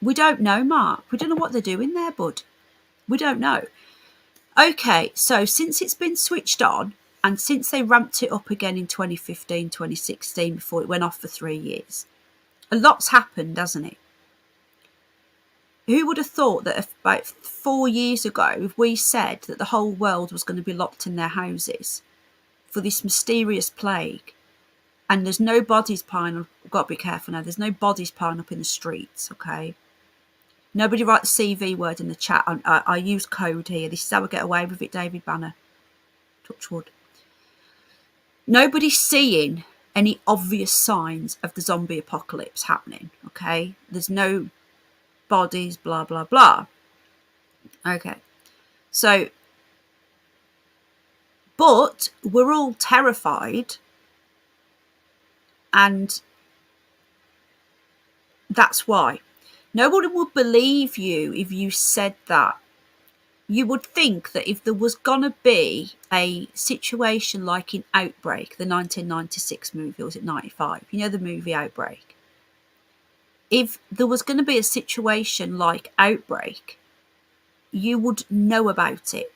We don't know, Mark. We don't know what they're doing there, bud. We don't know. Okay, so since it's been switched on, and since they ramped it up again in 2015, 2016, before it went off for 3 years, a lot's happened, hasn't it? Who would have thought that about 4 years ago, if we said that the whole world was going to be locked in their houses for this mysterious plague, and there's no bodies piling up, I've got to be careful now, there's no bodies piling up in the streets, okay? Nobody write the CV word in the chat. I use code here. This is how I get away with it, David Banner. Touch wood. Nobody's seeing any obvious signs of the zombie apocalypse happening, okay? There's no bodies, blah, blah, blah. Okay. So, but we're all terrified, and that's why. Nobody would believe you if you said that. You would think that if there was going to be a situation like in Outbreak, the 1996 movie, or was it 95? You know the movie Outbreak? If there was going to be a situation like Outbreak, you would know about it.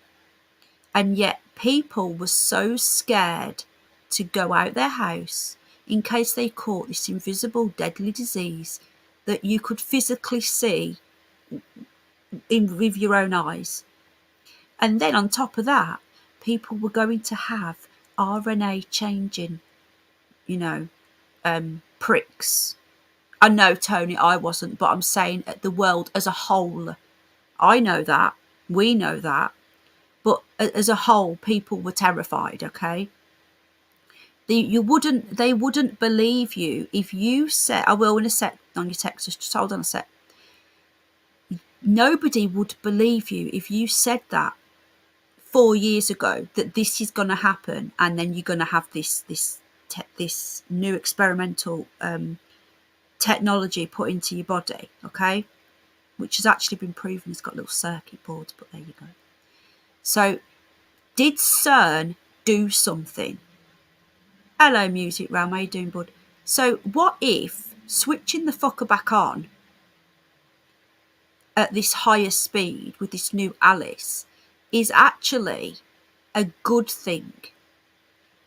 And yet people were so scared to go out their house in case they caught this invisible deadly disease that you could physically see with your own eyes. And then on top of that, people were going to have RNA changing, pricks. I know, Tony, I wasn't, but I'm saying the world as a whole. I know that. We know that. But as a whole, people were terrified, okay? They wouldn't believe you if you said, I will in a sec on your text, just hold on a sec. Nobody would believe you if you said that 4 years ago that this is going to happen, and then you're going to have this new experimental technology put into your body, okay, which has actually been proven. It's got little circuit boards, but there you go. So did CERN do something? Hello, Music Realm, how you doing, bud? So what if switching the fucker back on at this higher speed with this new Alice is actually a good thing?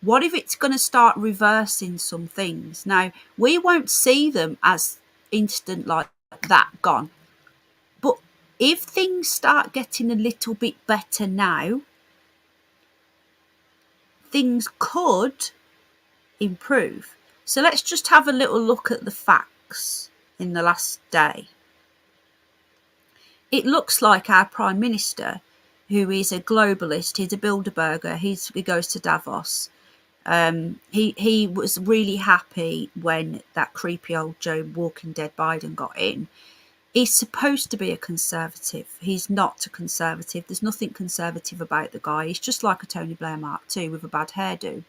What if it's going to start reversing some things? Now, we won't see them as instant like that gone. But if things start getting a little bit better now, things could improve. So let's just have a little look at the facts in the last day. It looks like our Prime Minister, who is a globalist, he's a Bilderberger, he goes to Davos. He was really happy when that creepy old Joe Walking Dead Biden got in. He's supposed to be a conservative. He's not a conservative. There's nothing conservative about the guy. He's just like a Tony Blair Mark II with a bad hairdo.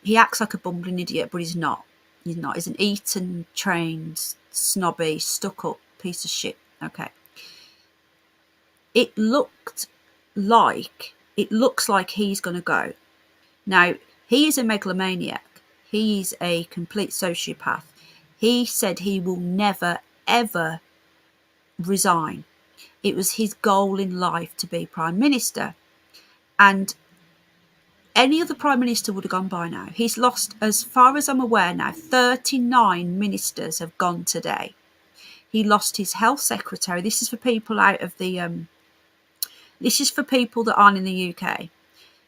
He acts like a bumbling idiot, but he's not. He's not. He's an Eton trained, snobby, stuck up piece of shit. Okay. It looks like he's going to go. Now, he is a megalomaniac. He's a complete sociopath. He said he will never, ever resign. It was his goal in life to be Prime Minister. And any other Prime Minister would have gone by now. He's lost, as far as I'm aware now, 39 ministers have gone today. He lost his health secretary. This is for people out of the... this is for people that aren't in the UK.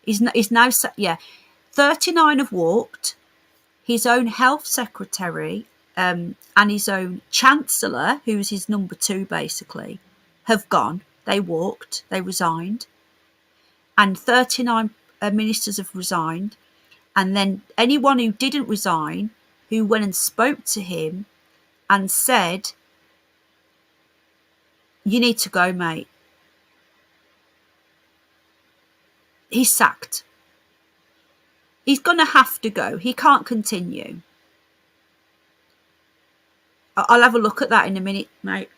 He's now... Yeah, 39 have walked. His own health secretary and his own chancellor, who's his number 2 basically, have gone. They walked. They resigned. And 39 ministers have resigned. And then anyone who didn't resign, who went and spoke to him and said, you need to go, mate, he's sacked. He's going to have to go. He can't continue. I'll have a look at that in a minute, mate.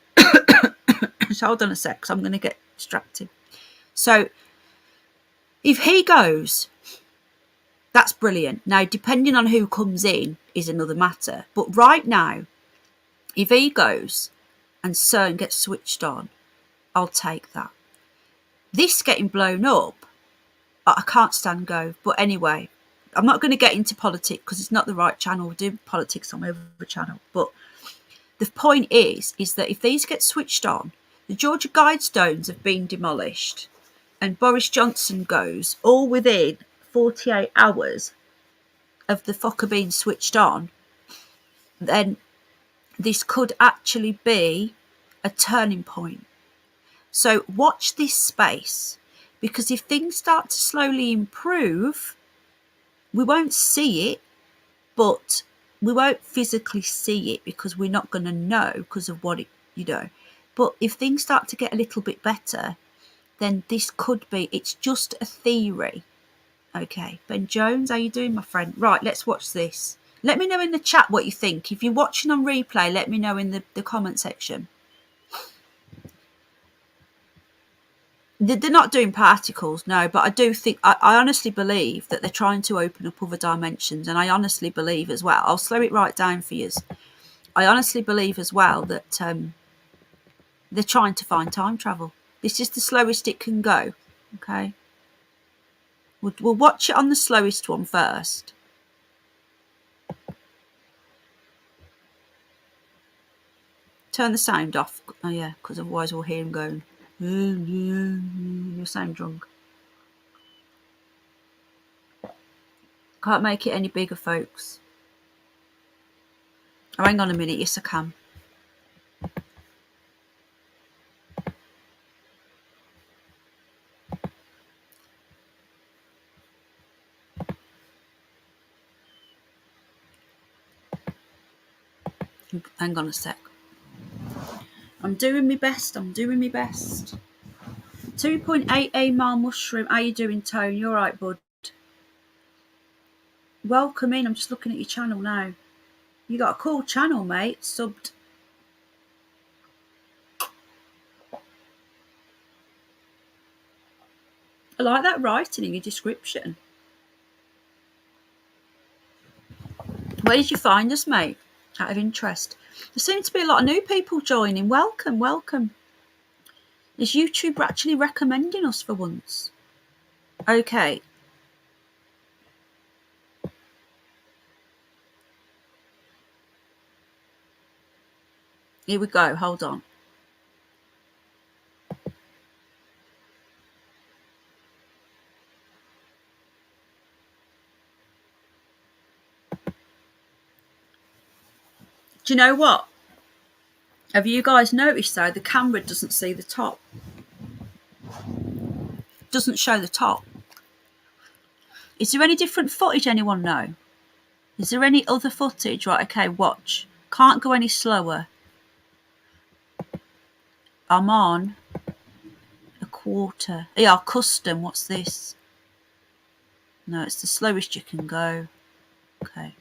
So hold on a sec, 'cause I'm going to get distracted. So if he goes, that's brilliant. Now, depending on who comes in is another matter. But right now, if he goes and CERN gets switched on, I'll take that. This getting blown up, I can't stand go. But anyway, I'm not going to get into politics because it's not the right channel. We do politics on my other channel. But the point is that if these get switched on, the Georgia Guidestones have been demolished, and Boris Johnson goes all within 48 hours of the fucker being switched on, then this could actually be a turning point. So watch this space, because if things start to slowly improve, we won't see it, but we won't physically see it because we're not going to know because of what it, But if things start to get a little bit better, then this could be, it's just a theory. Okay, Ben Jones, how you doing, my friend? Right, let's watch this. Let me know in the chat what you think. If you're watching on replay, let me know in the comment section. They're not doing particles, no, but I do think, I honestly believe that they're trying to open up other dimensions, and I honestly believe as well, I'll slow it right down for you. I honestly believe as well that they're trying to find time travel. This is the slowest it can go, okay? We'll watch it on the slowest one first. Turn the sound off. Oh, yeah, because otherwise we'll hear him going, you sound drunk. Can't make it any bigger, folks. Oh, hang on a minute. Yes, I can. Hang on a sec. I'm doing my best. I'm doing my best. 2.88 mile mushroom. How you doing, Tone? You all right, bud? Welcome in. I'm just looking at your channel now. You got a cool channel, mate. Subbed. I like that writing in your description. Where did you find us, mate? Out of interest. There seems to be a lot of new people joining. Welcome, welcome. Is YouTube actually recommending us for once? Okay. Here we go. Hold on. Do you know what? Have you guys noticed though, the camera doesn't see the top? Doesn't show the top. Is there any different footage anyone know? Is there any other footage? Right, okay, watch. Can't go any slower. I'm on a quarter. Yeah, custom, what's this? No, it's the slowest you can go. Okay.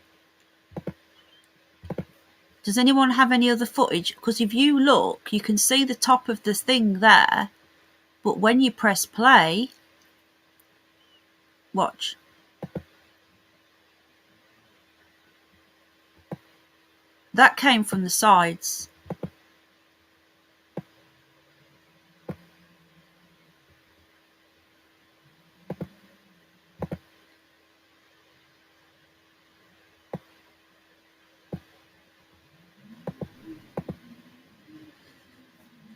Does anyone have any other footage? Because if you look, you can see the top of the thing there, but when you press play, watch. That came from the sides.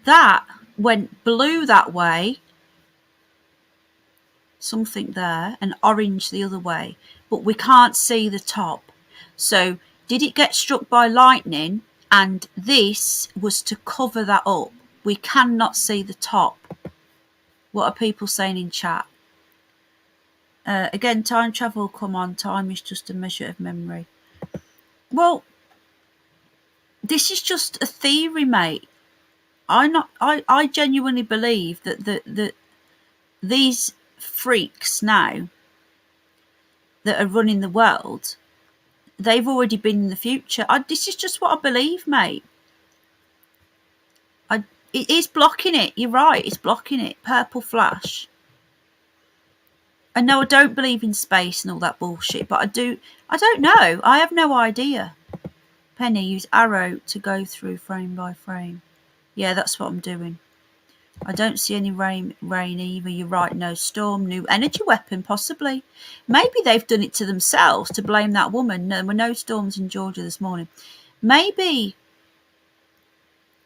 That went blue that way, something there, and orange the other way, but we can't see the top. So did it get struck by lightning? And this was to cover that up. We cannot see the top. What are people saying in chat? Again, time travel, come on, time is just a measure of memory. Well, this is just a theory, mate. I genuinely believe that these freaks now that are running the world, they've already been in the future. This is just what I believe, mate. It is blocking it. You're right, it's blocking it. Purple flash. I know I don't believe in space and all that bullshit, but I don't know. I have no idea. Penny, use arrow to go through frame by frame. Yeah, that's what I'm doing. I don't see any rain either. You're right, no storm, new energy weapon, possibly. Maybe they've done it to themselves to blame that woman. No, there were no storms in Georgia this morning. Maybe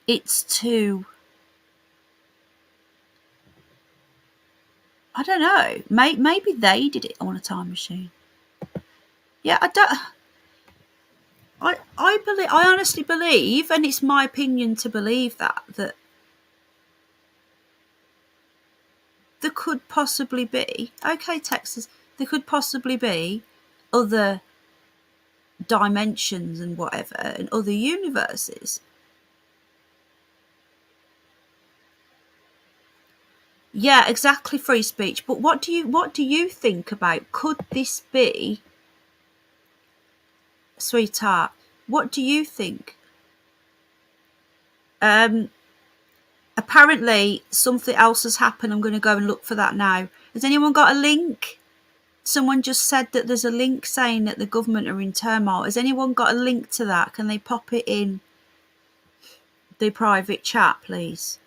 it's to... I don't know. Maybe they did it on a time machine. Yeah, I honestly believe, and it's my opinion to believe that there could possibly be, okay, Texas, there could possibly be other dimensions and whatever, and other universes. Yeah, exactly, free speech. But what do you think about, could this be, sweetheart? What do you think? Apparently something else has happened. I'm going to go and look for that now. Has anyone got a link? Someone just said that there's a link saying that the government are in turmoil. Has anyone got a link to that? Can they pop it in the private chat, please?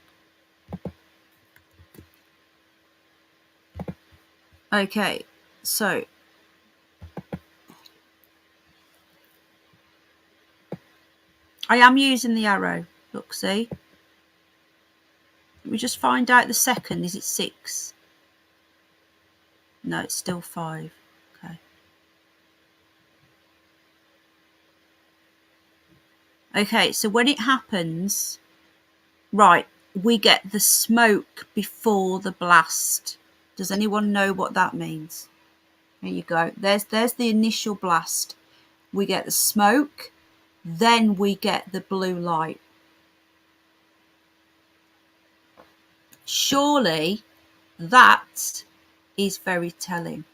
Okay, so I am using the arrow. Look, see? Let me just find out the second. Is it 6? No, it's still 5. Okay. Okay, so when it happens, right, we get the smoke before the blast. Does anyone know what that means? There you go. There's the initial blast. We get the smoke, then we get the blue light. Surely That is very telling.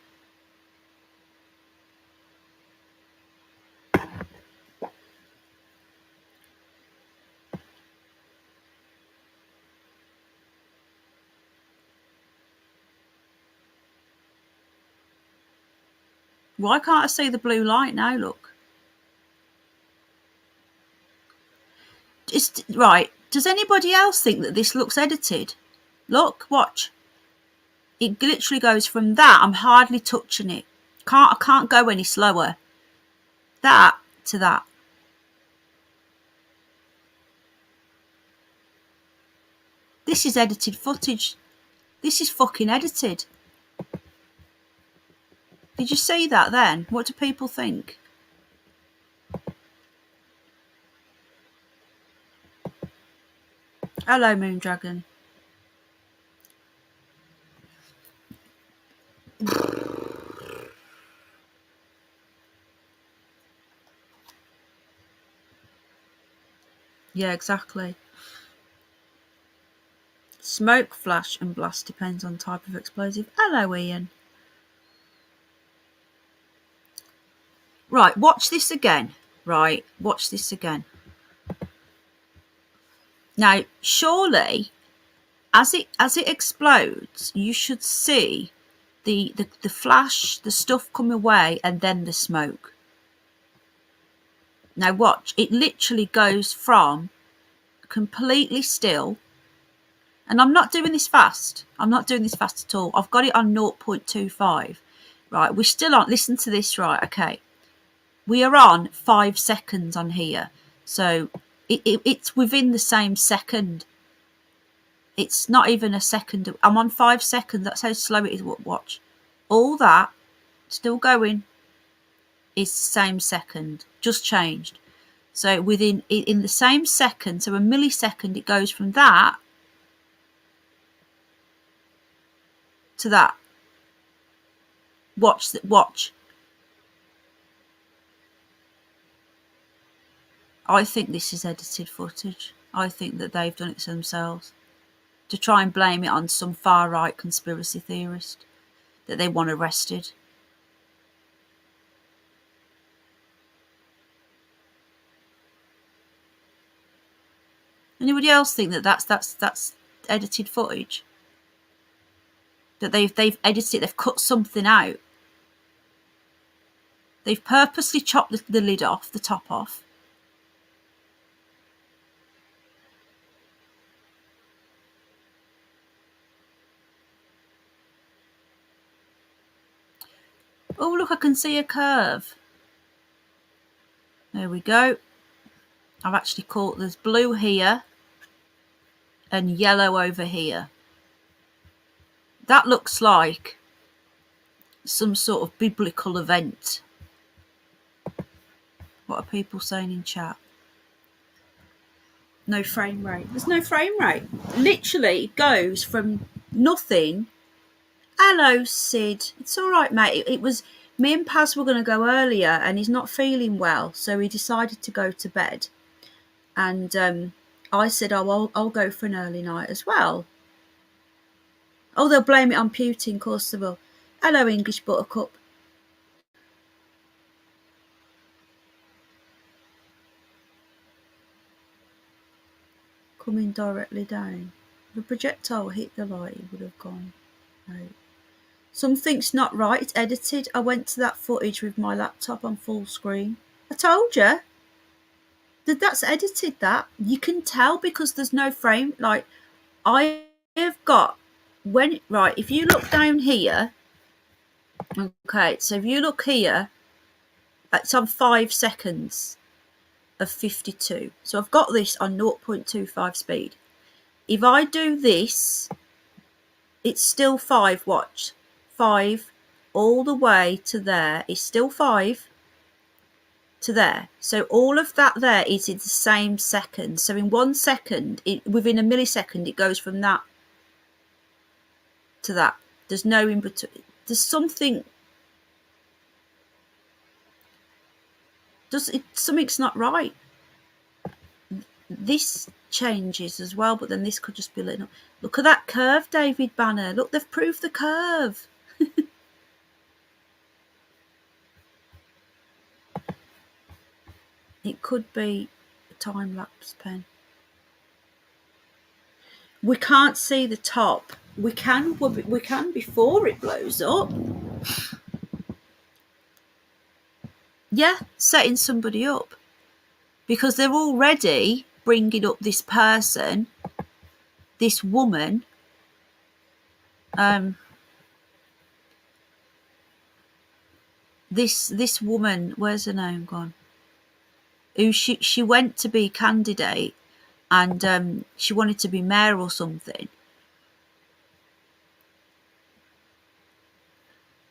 Why can't I see the blue light now? Look. Right. Does anybody else think that this looks edited? Look, watch. It literally goes from that. I'm hardly touching it. I can't go any slower. That to that. This is edited footage. This is fucking edited. Did you see that then? What do people think? Hello, Moondragon. Yeah, exactly. Smoke, flash and blast depends on type of explosive. Hello, Ian. Right, watch this again. Right, watch this again. Now, surely, as it explodes, you should see the flash, the stuff come away, and then the smoke. Now watch, it literally goes from completely still, and I'm not doing this fast. I'm not doing this fast at all. I've got it on 0.25. Right, we're still on. Listen to this, right? Okay. We are on 5 seconds on here. So it's within the same second. It's not even a second. I'm on 5 seconds. That's how slow it is. Watch. All that, still going, is the same second. Just changed. So in the same second, so a millisecond, it goes from that to that. Watch. I think this is edited footage. I think that they've done it themselves to try and blame it on some far-right conspiracy theorist that they want arrested. Anybody else think that that's edited footage? That they've edited it, they've cut something out. They've purposely chopped the lid off, the top off. Oh, look, I can see a curve. There we go. I've actually caught there's blue here and yellow over here. That looks like some sort of biblical event. What are people saying in chat? No frame rate. There's no frame rate. Literally, it goes from nothing. Hello, Sid. It's all right, mate. It was me and Paz were going to go earlier, and he's not feeling well, so he decided to go to bed. And I said, "Oh, I'll go for an early night as well." Oh, they'll blame it on Putin, of course they will. Hello, English Buttercup. Coming directly down. If the projectile hit the light, it would have gone out. Something's not right. It's edited. I went to that footage with my laptop on full screen. I told you. That's edited, that. You can tell because there's no frame. Like, I have got... Right, if you look down here... Okay, so if you look here, it's on 5 seconds of 52. So I've got this on 0.25 speed. If I do this, it's still 5. Watch. 5 all the way to there. It's still 5 to there. So all of that there is in the same second. So in 1 second, within a millisecond, it goes from that to that. There's no in between. There's something... Something's not right. This changes as well, but then this could just be lit up. Look at that curve, David Banner. Look, they've proved the curve. It could be a time-lapse pen. We can't see the top. We can before it blows up. Yeah, setting somebody up. Because they're already bringing up this person, this woman. This woman, where's her name gone? Who she went to be candidate, and she wanted to be mayor or something.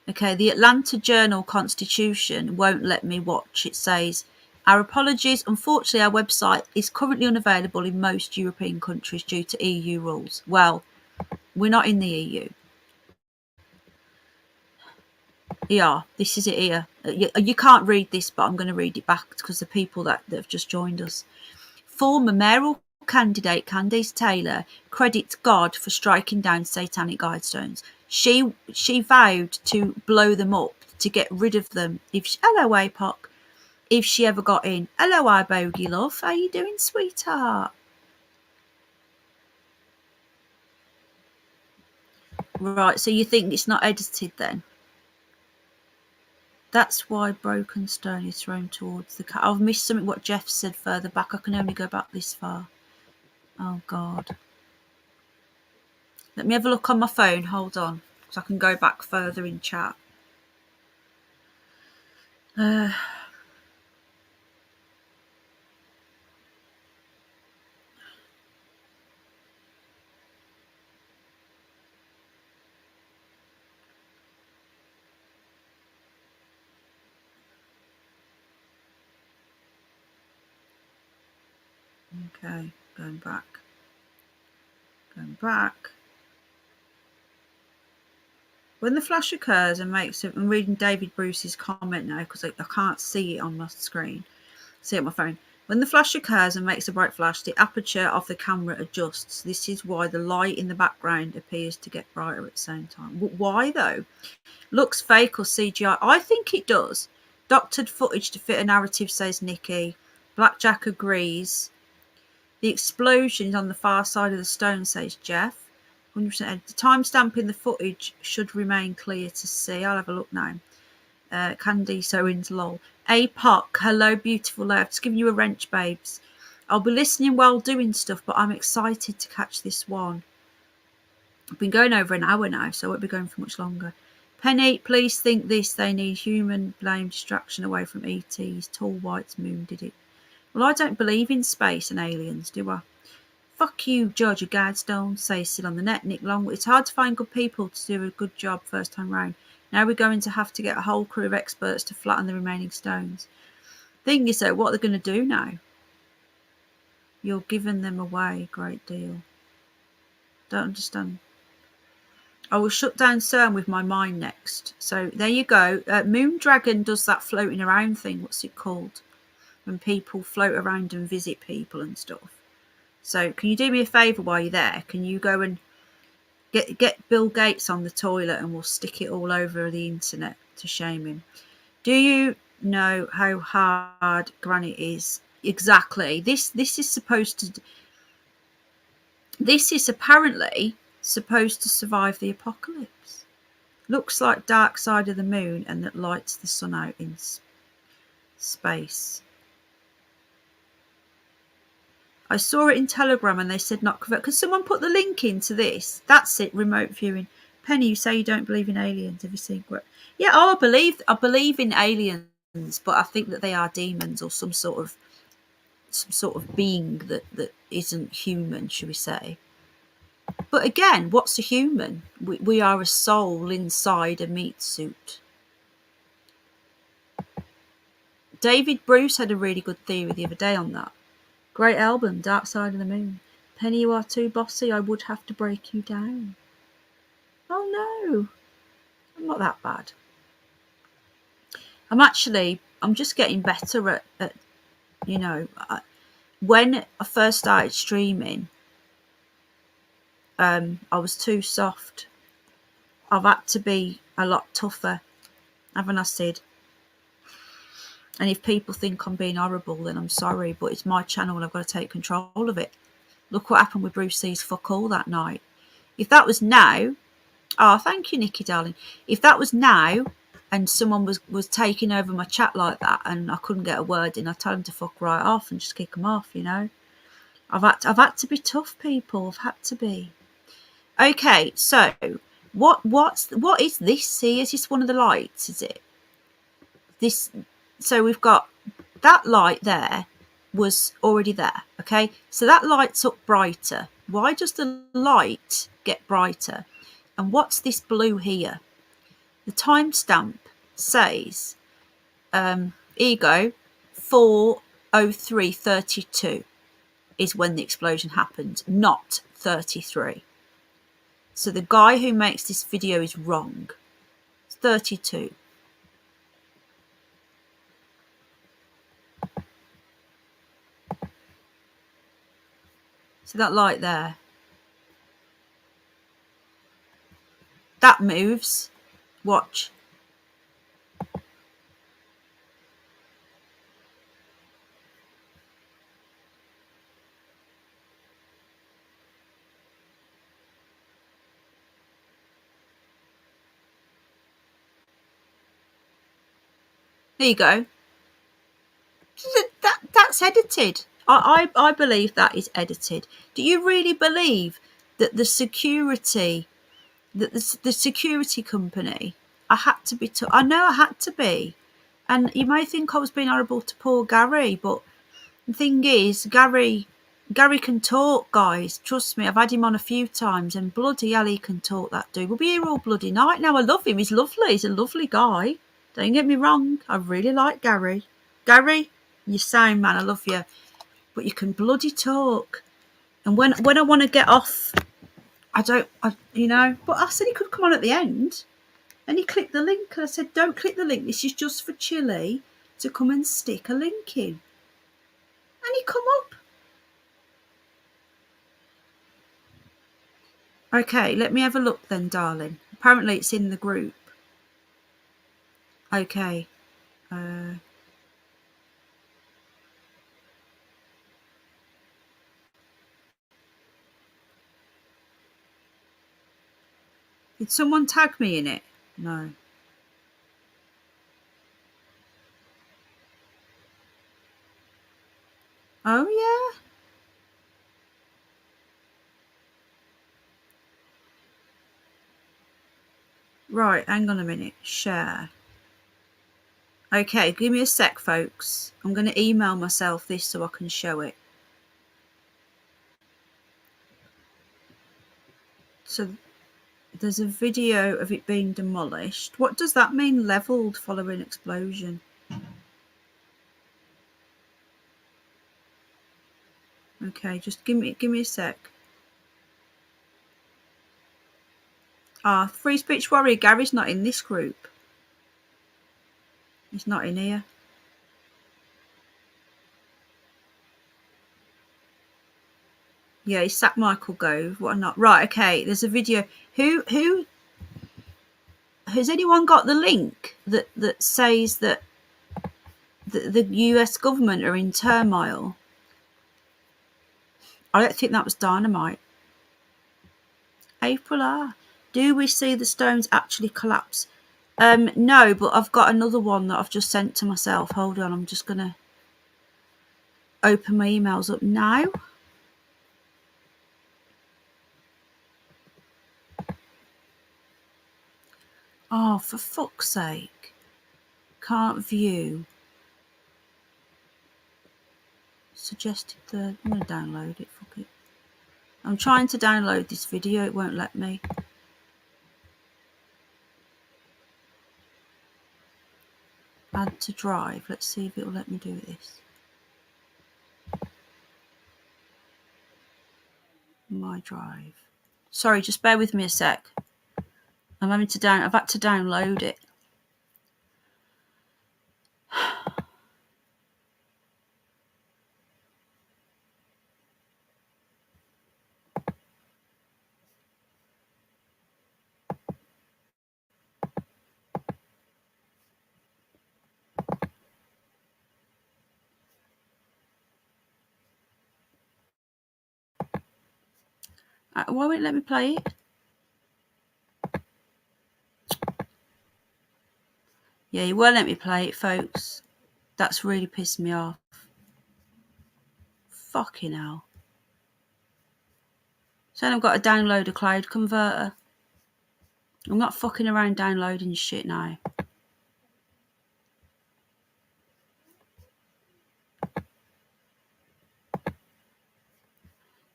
Okay, the Atlanta Journal-Constitution won't let me watch. It says, our apologies. Unfortunately, our website is currently unavailable in most European countries due to EU rules. Well, we're not in the EU. Yeah, this is it here. You can't read this, but I'm going to read it back because the people that have just joined us. Former mayoral candidate Candice Taylor credits God for striking down satanic guidestones. She vowed to blow them up to get rid of them. Hello, APOC. If she ever got in. Hello, iBogey love. How you doing, sweetheart? Right, so you think it's not edited then? That's why broken stone is thrown towards the cat. I've missed something what Jeff said further back. I can only go back this far. Oh, God. Let me have a look on my phone. Hold on. So I can go back further in chat. Okay, going back. When the flash occurs and makes it, I'm reading David Bruce's comment now because I can't see it on my screen. See it on my phone. When the flash occurs and makes a bright flash, the aperture of the camera adjusts. This is why the light in the background appears to get brighter at the same time. Why though? Looks fake or CGI? I think it does. Doctored footage to fit a narrative, says Nikki. Blackjack agrees. The explosion is on the far side of the stone, says Jeff. 100%. The timestamp in the footage should remain clear to see. I'll have a look now. Candice Owens, lol. APOC, hello, beautiful love. Just giving you a wrench, babes. I'll be listening while doing stuff, but I'm excited to catch this one. I've been going over an hour now, so I won't be going for much longer. Penny, please think this. They need human blame distraction away from ET's. Tall White's moon did it. Well, I don't believe in space and aliens, do I? Fuck you, Georgia Guidestones, says still on the net. Nick Long. It's hard to find good people to do a good job first time round. Now we're going to have to get a whole crew of experts to flatten the remaining stones. Thing is, though, what are they going to do now? You're giving them away a great deal. Don't understand. I will shut down CERN with my mind next. So there you go. Moon Dragon does that floating around thing. What's it called? When people float around and visit people and stuff. So can you do me a favour while you're there? Can you go and get Bill Gates on the toilet and we'll stick it all over the internet to shame him? Do you know how hard granite is? Exactly. This is apparently supposed to survive the apocalypse. Looks like dark side of the moon and that lights the sun out in space. I saw it in Telegram and they said not correct. Could someone put the link into this? That's it, remote viewing. Penny, you say you don't believe in aliens. Have you seen? Yeah, I believe in aliens, but I think that they are demons or some sort of being that isn't human, should we say? But again, what's a human? We are a soul inside a meat suit. David Bruce had a really good theory the other day on that. Great album, Dark Side of the Moon. Penny, you are too bossy. I would have to break you down. Oh no, I'm not that bad. I'm just getting better at when I first started streaming, I was too soft. I've had to be a lot tougher, haven't I, Sid? And if people think I'm being horrible, then I'm sorry, but it's my channel and I've got to take control of it. Look what happened with Bruce C's fuck all that night. If that was now, oh, thank you, Nikki, darling. If that was now and someone was taking over my chat like that and I couldn't get a word in, I'd tell them to fuck right off and just kick them off, you know. I've had to be tough, people. I've had to be. Okay, so what is this? See, is this one of the lights? Is it this? So we've got that light there was already there. Okay, so that lights up brighter. Why does the light get brighter? And what's this blue here? The timestamp says ego 4:03:32 is when the explosion happened, not 33. So the guy who makes this video is wrong. It's 32. So that light there, that moves. Watch. There you go. That's edited. I believe that is edited. Do you really believe that the security company, I had to be I know I had to be, and you may think I was being horrible to poor Gary, but the thing is, Gary can talk, guys. Trust me, I've had him on a few times, and bloody hell, he can talk, that dude. We'll be here all bloody night now. I love him. He's lovely. He's a lovely guy. Don't get me wrong. I really like Gary. Gary, you're sound, man. I love you. But you can bloody talk. And when I want to get off, you know. But I said he could come on at the end. And he clicked the link. And I said, don't click the link. This is just for Chile to come and stick a link in. And he come up. Okay, let me have a look then, darling. Apparently it's in the group. Okay. Did someone tag me in it? No. Oh, yeah. Right, hang on a minute. Share. Okay, give me a sec, folks. I'm going to email myself this so I can show it. So there's a video of it being demolished. What does that mean, leveled following explosion? Okay, just give me a sec. Free Speech Warrior Gary's not in this group. He's not in here. Yeah, he's sacked Michael Gove. What not? Right, okay, there's a video. Who has anyone got the link that says that the US government are in turmoil? I don't think that was dynamite. April R. Do we see the stones actually collapse? No, but I've got another one that I've just sent to myself. Hold on, I'm just going to open my emails up now. Oh, for fuck's sake. Can't view. Suggested third. I'm going to download it. Fuck it. I'm trying to download this video. It won't let me. Add to drive. Let's see if it will let me do this. My drive. Sorry, just bear with me a sec. I've had to download it. Why won't it let me play it? Yeah, you won't let me play it, folks. That's really pissed me off. Fucking hell. So I've got to download a cloud converter. I'm not fucking around downloading shit now.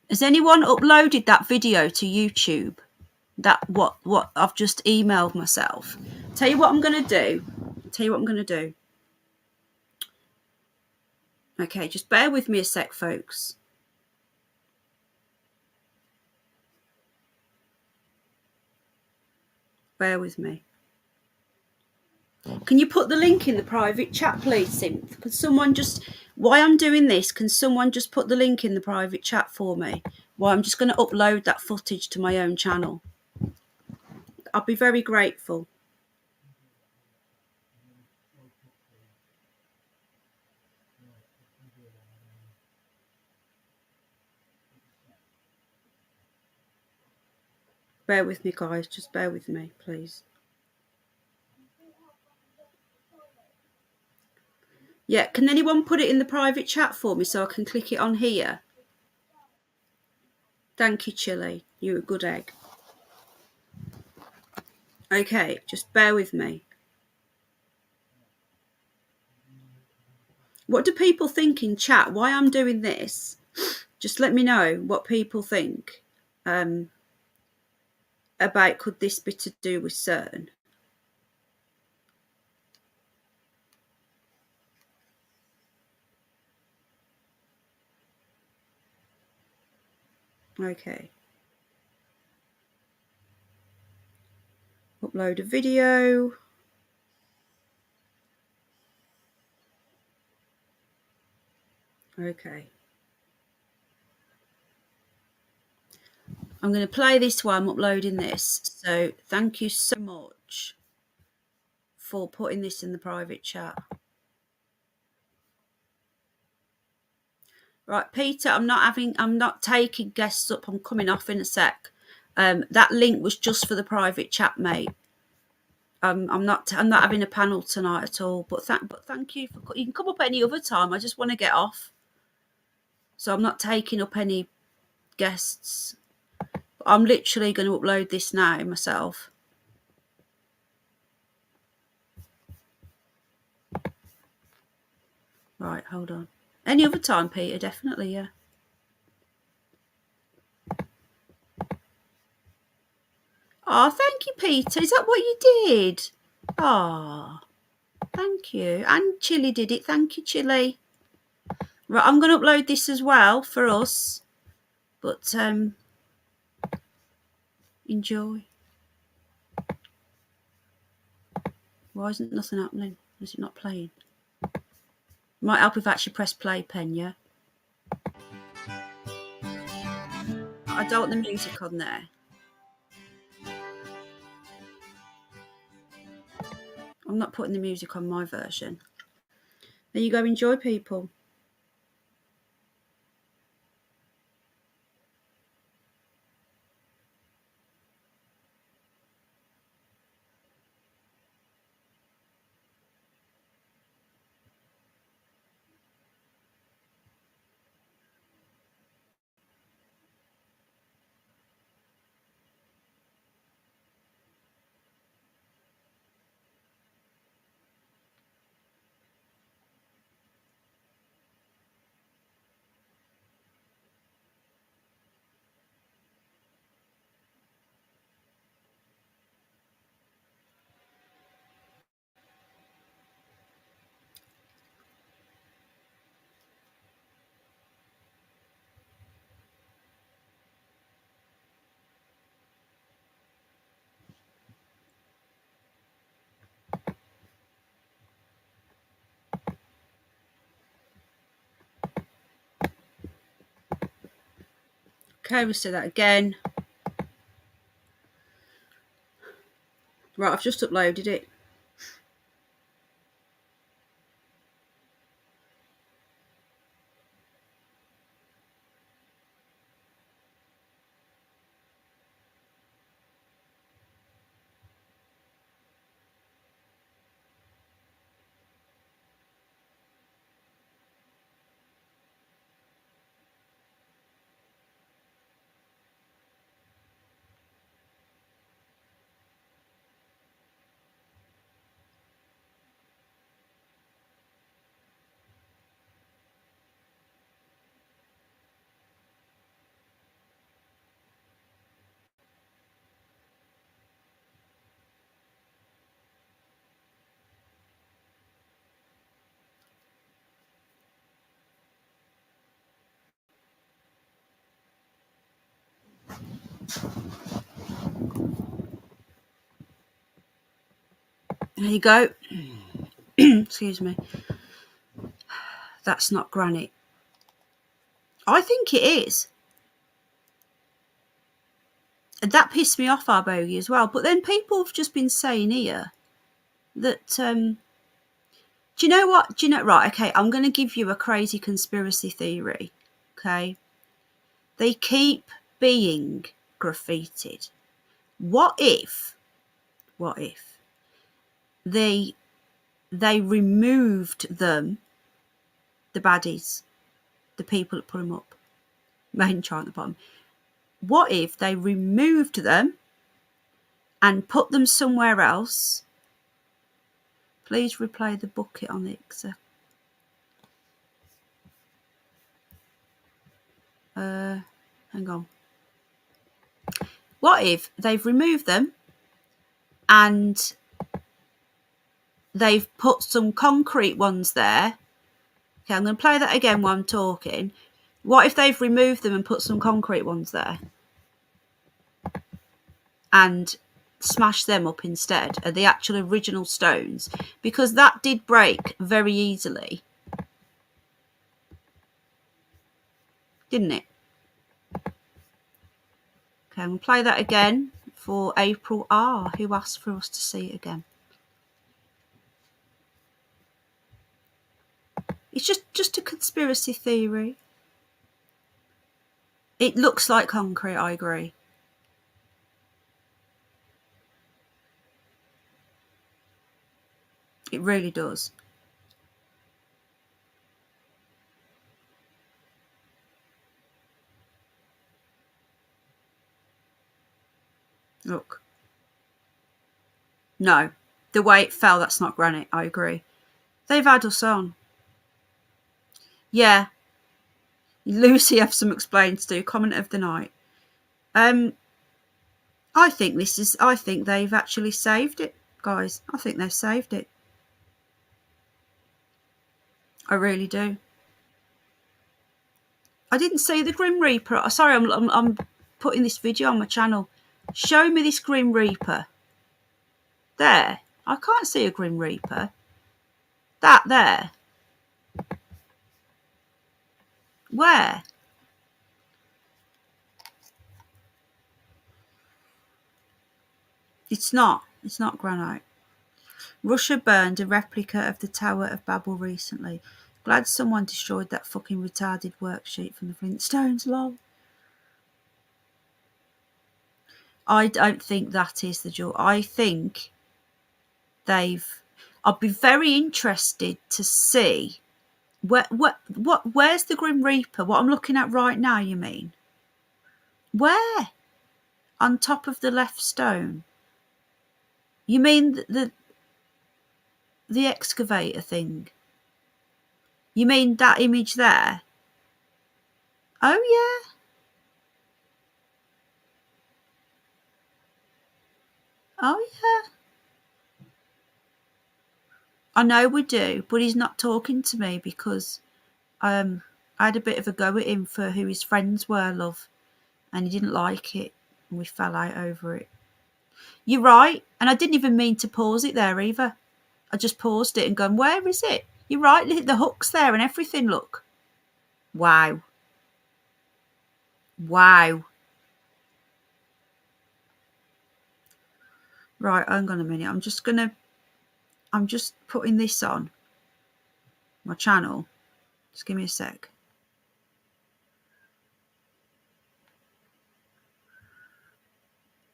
Has anyone uploaded that video to YouTube? That what I've just emailed myself. Tell you what I'm gonna do. Okay, just bear with me a sec, folks. Bear with me. Can you put the link in the private chat, please, Synth? Can someone just, while I'm doing this, can someone just put the link in the private chat for me? Well, I'm just going to upload that footage to my own channel. I'll be very grateful. Bear with me, guys. Just bear with me, please. Yeah, can anyone put it in the private chat for me so I can click it on here? Thank you, Chili. You're a good egg. Okay, just bear with me. What do people think in chat? Why I'm doing this? Just let me know what people think about could this be to do with CERN. Okay. Upload a video. Okay. I'm going to play this while I'm uploading this. So thank you so much for putting this in the private chat. Right, Peter, I'm not taking guests up. I'm coming off in a sec. That link was just for the private chat, mate. I'm not having a panel tonight at all. But thank you for. You can come up any other time. I just want to get off, so I'm not taking up any guests. I'm literally going to upload this now myself. Right, hold on. Any other time, Peter? Definitely, yeah. Oh, thank you, Peter. Is that what you did? Oh, thank you. And Chili did it. Thank you, Chili. Right, I'm going to upload this as well for us. But enjoy. Why isn't nothing happening? Is it not playing? Might help if I actually press play pen, yeah? I don't want the music on there. I'm not putting the music on my version. There you go, enjoy, people. Okay, we'll say that again. Right, I've just uploaded it. There you go. Excuse me. That's not granite. I think it is. And that pissed me off, our bogey, as well. But then people have just been saying here that, do you know what? Do you know, right, okay, I'm going to give you a crazy conspiracy theory, okay? They keep being graffitied. What if they removed them, the baddies, the people that put them up, main chart at the bottom. What if they removed them and put them somewhere else? Please replay the bucket on the Ixer. Hang on. What if they've removed them and they've put some concrete ones there? Okay, I'm going to play that again while I'm talking. What if they've removed them and put some concrete ones there and smashed them up instead of the actual original stones? Because that did break very easily, didn't it? Okay, I'm going to play that again for April R, who asked for us to see it again. It's just a conspiracy theory. It looks like concrete, I agree. It really does. Look. No, the way it fell, that's not granite, I agree. They've had us on. Yeah. Lucy have some explaining to do. Comment of the night. I think they've actually saved it, guys. I think they've saved it. I really do. I didn't see the Grim Reaper. Sorry, I'm putting this video on my channel. Show me this Grim Reaper. There. I can't see a Grim Reaper. That there. Where? It's not granite. Russia burned a replica of the Tower of Babel recently. Glad someone destroyed that fucking retarded worksheet from the Flintstones, lol. I don't think that is the jewel. I think I'd be very interested to see where's the Grim Reaper? What I'm looking at right now, you mean? Where? On top of the left stone? You mean the excavator thing? You mean that image there? Oh yeah. Oh yeah. I know we do, but he's not talking to me because I had a bit of a go at him for who his friends were, love, and he didn't like it, and we fell out over it. You're right, and I didn't even mean to pause it there either. I just paused it and gone, where is it? You're right, the hook's there and everything, look. Wow. Wow. Right, hang on a minute. I'm just putting this on my channel. Just give me a sec.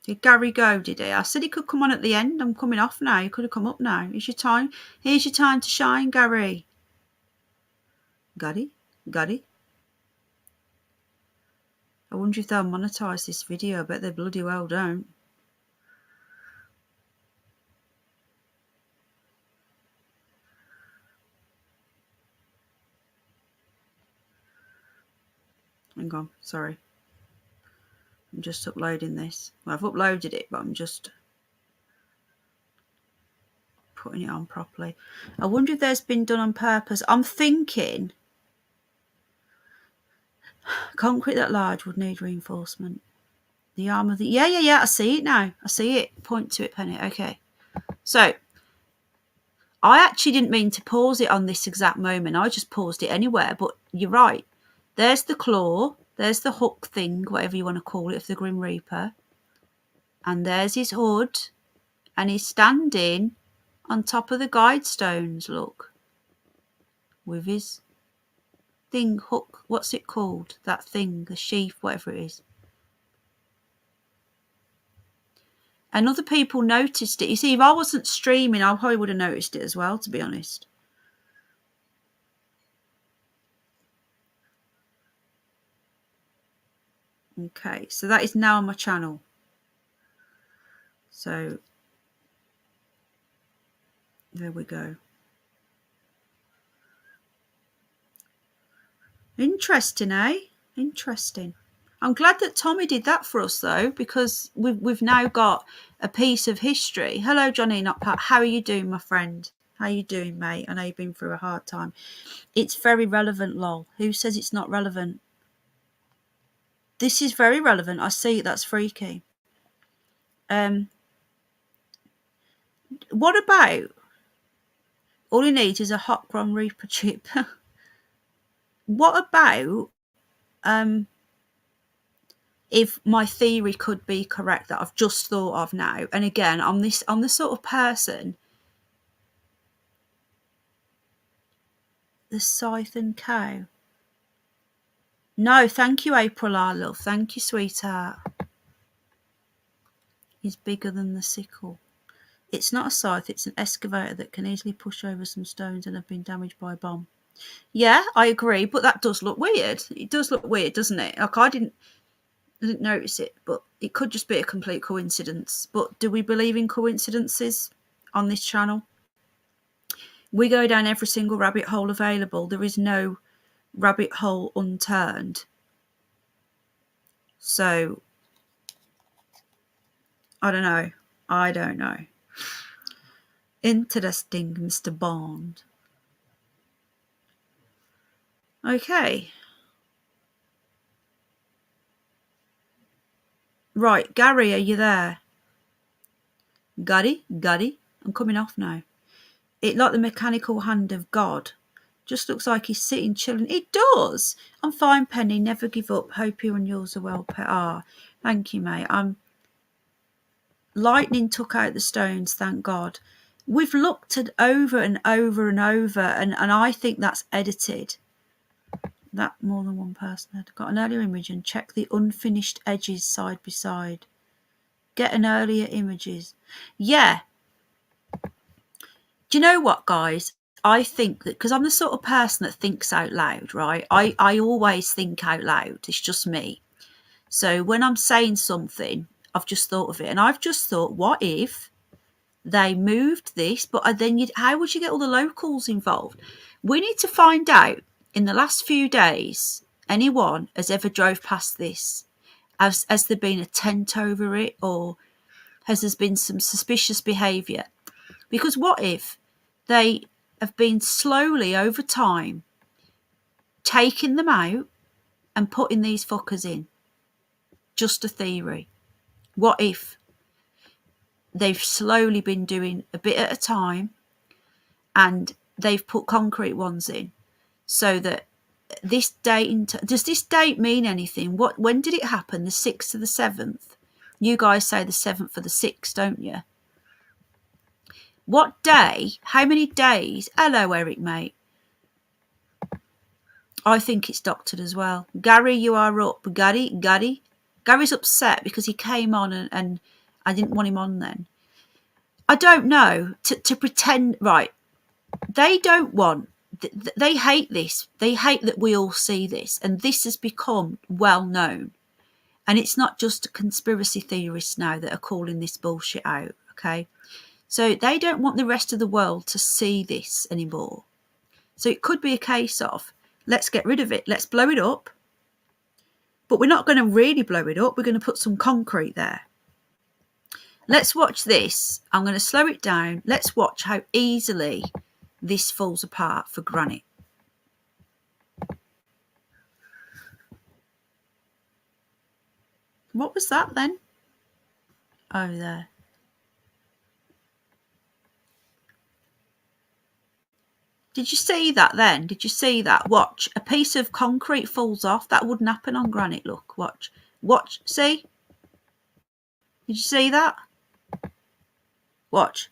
Did Gary go, did he? I said he could come on at the end. I'm coming off now. You could have come up now. Here's your time. Here's your time to shine, Gary. Got it? Got it? I wonder if they'll monetize this video. I bet they bloody well don't. Hang on, sorry. I'm just uploading this. Well, I've uploaded it, but I'm just putting it on properly. I wonder if there's been done on purpose. I'm thinking concrete that large would need reinforcement. The arm of the... Yeah. I see it now. I see it. Point to it, Penny. Okay. So I actually didn't mean to pause it on this exact moment. I just paused it anywhere. But you're right. There's the claw. There's the hook thing, whatever you want to call it, of the Grim Reaper. And there's his hood. And he's standing on top of the Guidestones, look. With his thing, hook. What's it called? That thing, the sheath, whatever it is. And other people noticed it. You see, if I wasn't streaming, I probably would have noticed it as well, to be honest. Okay, so that is now on my channel. So there we go. Interesting, eh? Interesting. I'm glad that Tommy did that for us, though, because we've now got a piece of history. Hello, Johnny, not Pat. How are you doing, my friend? How you doing, mate? I know you've been through a hard time. It's very relevant, lol. Who says it's not relevant? This is very relevant. I see it. That's freaky. What about... all he needs is a hot Grim Reaper chip. What about... if my theory could be correct that I've just thought of now, and again, I'm the sort of person, the Scythe cow. No, thank you, April, our love. Thank you, sweetheart. He's bigger than the sickle. It's not a scythe, it's an excavator that can easily push over some stones and have been damaged by a bomb. Yeah, I agree, but that does look weird. It does look weird, doesn't it? Like, I didn't notice it, but it could just be a complete coincidence. But do we believe in coincidences on this channel? We go down every single rabbit hole available. There is no rabbit hole unturned. So I don't know. Interesting, Mr. Bond. Okay. Right, Gary, are you there? Gary, I'm coming off now. It like the mechanical hand of God. Just looks like he's sitting chilling. It does. I'm fine, Penny. Never give up. Hope you and yours are well, pet. Thank you, mate. Lightning took out the stones, thank God. We've looked at over and over and over, and I think that's edited. That more than one person had got an earlier image and check the unfinished edges side by side. Get an earlier images. Yeah. Do you know what, guys? I think that because I'm the sort of person that thinks out loud, right? I always think out loud. It's just me. So when I'm saying something, I've just thought of it. And I've just thought, what if they moved this? But then how would you get all the locals involved? We need to find out in the last few days, anyone has ever drove past this. Has there been a tent over it, or has there been some suspicious behaviour? Because what if they have been slowly over time taking them out and putting these fuckers in? Just a theory. What if they've slowly been doing a bit at a time and they've put concrete ones in so that this date... does this date mean anything? When did it happen? The 6th to the 7th? You guys say the 7th or the 6th, don't you? What day? How many days? Hello, Eric, mate. I think it's doctored as well. Gary, you are up. Gary's upset because he came on and I didn't want him on then. I don't know. To pretend... Right. They don't want... They hate this. They hate that we all see this. And this has become well known. And it's not just conspiracy theorists now that are calling this bullshit out, okay? So they don't want the rest of the world to see this anymore. So it could be a case of, let's get rid of it. Let's blow it up. But we're not going to really blow it up. We're going to put some concrete there. Let's watch this. I'm going to slow it down. Let's watch how easily this falls apart for granite. What was that then? Oh, there. Did you see that then? Did you see that? Watch. A piece of concrete falls off. That wouldn't happen on granite. Look, watch. Watch. See? Did you see that? Watch.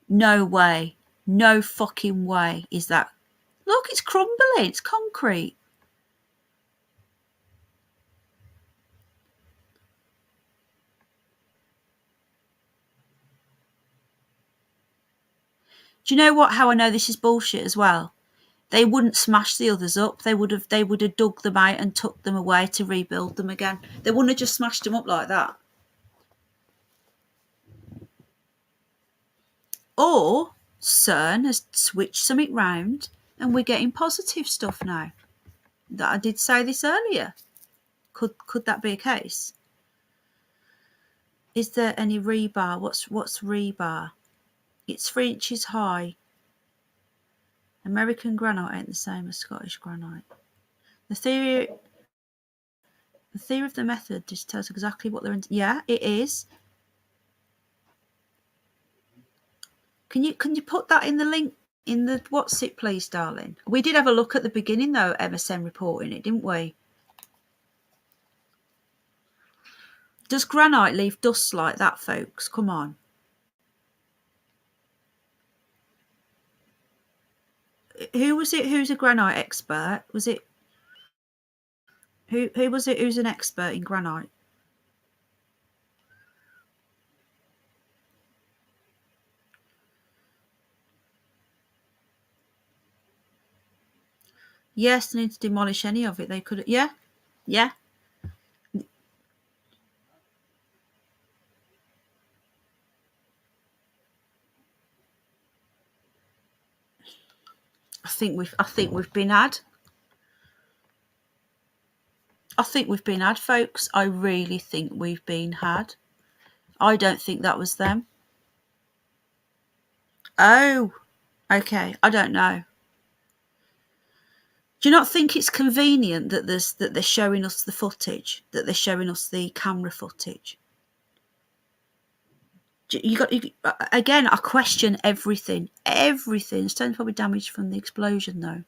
No way. No fucking way is that. Look, it's crumbling. It's concrete. Do you know what? How I know this is bullshit as well? They wouldn't smash the others up. They would have dug them out and tucked them away to rebuild them again. They wouldn't have just smashed them up like that. Or CERN has switched something round and we're getting positive stuff now. That I did say this earlier. Could that be a case? Is there any rebar? What's rebar? It's 3 inches high. American granite ain't the same as Scottish granite. The theory of the method just tells exactly what they're in. Yeah, it is. Can you put that in the link in the what's it, please, darling? We did have a look at the beginning though, MSN reporting it, didn't we? Does granite leave dust like that, folks? Come on. Who was it? Who's a granite expert? Was it? Who was it? Who's an expert in granite? Yes, they need to demolish any of it. They could. Yeah. I think we've been had. I think we've been had, folks. I really think we've been had. I don't think that was them. Oh, okay. I don't know. Do you not think it's convenient that they're showing us the footage, that they're showing us the camera footage? Again, I question everything. Everything. Stones probably damaged from the explosion, though.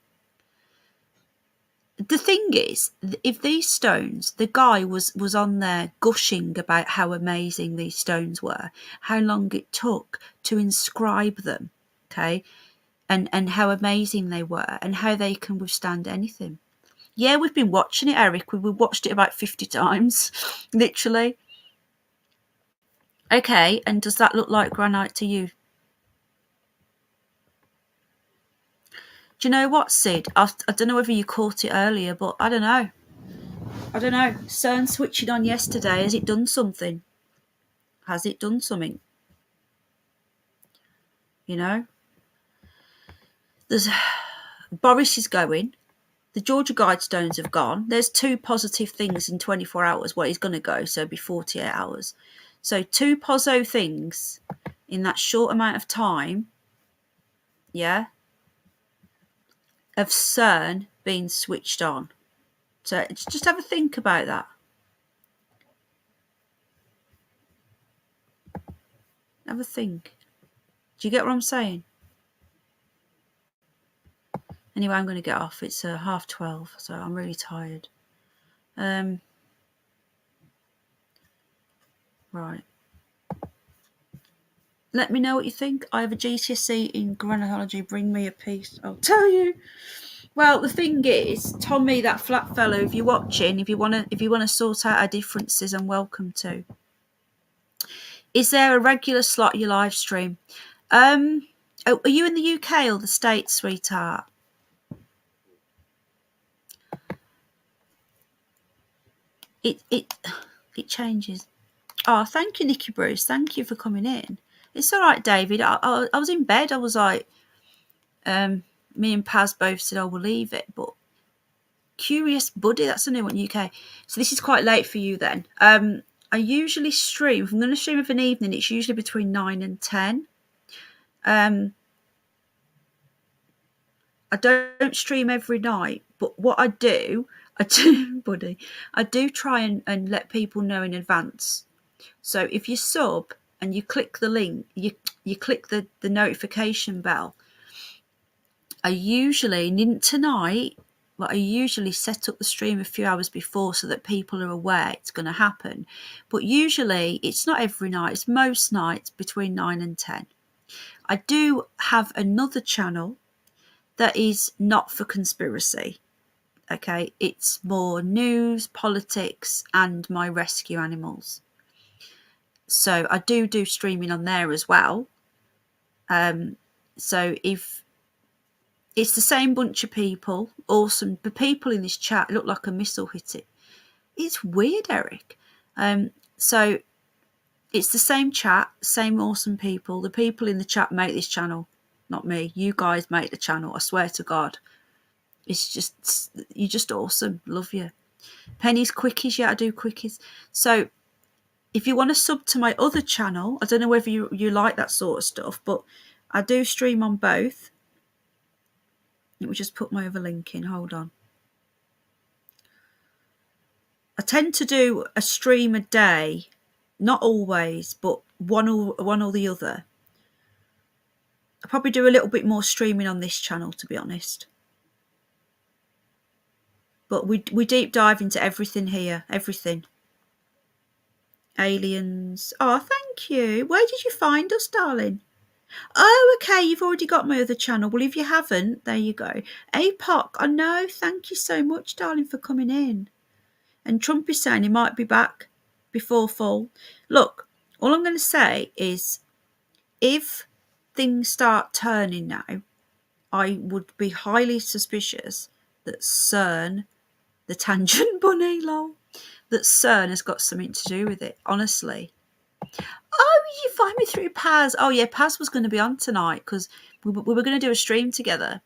The thing is, if these stones, the guy was on there gushing about how amazing these stones were, how long it took to inscribe them, okay, and how amazing they were, and how they can withstand anything. Yeah, we've been watching it, Eric. We've watched it about 50 times, literally. Okay, and does that look like granite to you? Do you know what, Sid? I don't know whether you caught it earlier, but I don't know. CERN switching on yesterday. Has it done something? Has it done something? You know? Boris is going. The Georgia Guidestones have gone. There's 2 positive things in 24 hours. Well, he's going to go, so it'll be 48 hours. So 2 poso things in that short amount of time, yeah, of CERN being switched on. So just have a think about that. Have a think. Do you get what I'm saying? Anyway, I'm going to get off. It's 12:30, so I'm really tired. Right. Let me know what you think. I have a GCSE in granitology. Bring me a piece. I'll tell you. Well, the thing is, Tommy, that flat fellow, if you're watching, if you wanna sort out our differences, I'm welcome to. Is there a regular slot in your live stream? Are you in the UK or the States, sweetheart? It changes. Oh, thank you, Nikki Bruce. Thank you for coming in. It's all right, David. I was in bed. I was like, me and Paz both said, "Oh, we'll leave it," but Curious Buddy, that's a new one, UK. So this is quite late for you then. I usually stream. If I'm going to stream of an evening, it's usually between 9 and 10. I don't stream every night, but what I do, buddy, I do try and let people know in advance. So if you sub and you click the link, you click the notification bell, I usually, not tonight, but I usually set up the stream a few hours before so that people are aware it's going to happen. But usually, it's not every night, it's most nights between 9 and 10. I do have another channel that is not for conspiracy. Okay, it's more news, politics, and my rescue animals. So I do streaming on there as well. So if it's the same bunch of people, awesome. The people in this chat look like a missile hit it. It's weird, Eric. So it's the same chat, same awesome people. The people in the chat make this channel, not me. You guys make the channel, I swear to God. You're just awesome. Love you. Penny's quickies, yeah, I do quickies. So if you want to sub to my other channel, I don't know whether you like that sort of stuff, but I do stream on both. Let me just put my other link in. Hold on. I tend to do a stream a day, not always, but one or the other. I probably do a little bit more streaming on this channel, to be honest. But we deep dive into everything here, everything. Aliens. Oh, thank you. Where did you find us, darling? Oh, okay, you've already got my other channel. Well, if you haven't, there you go. APOC, I know. Thank you so much, darling, for coming in. And Trump is saying he might be back before fall. Look, all I'm going to say is if things start turning now, I would be highly suspicious that CERN, the tangent bunny, lol, that CERN has got something to do with it, honestly. Oh, you find me through Paz. Oh, yeah, Paz was going to be on tonight because we were going to do a stream together.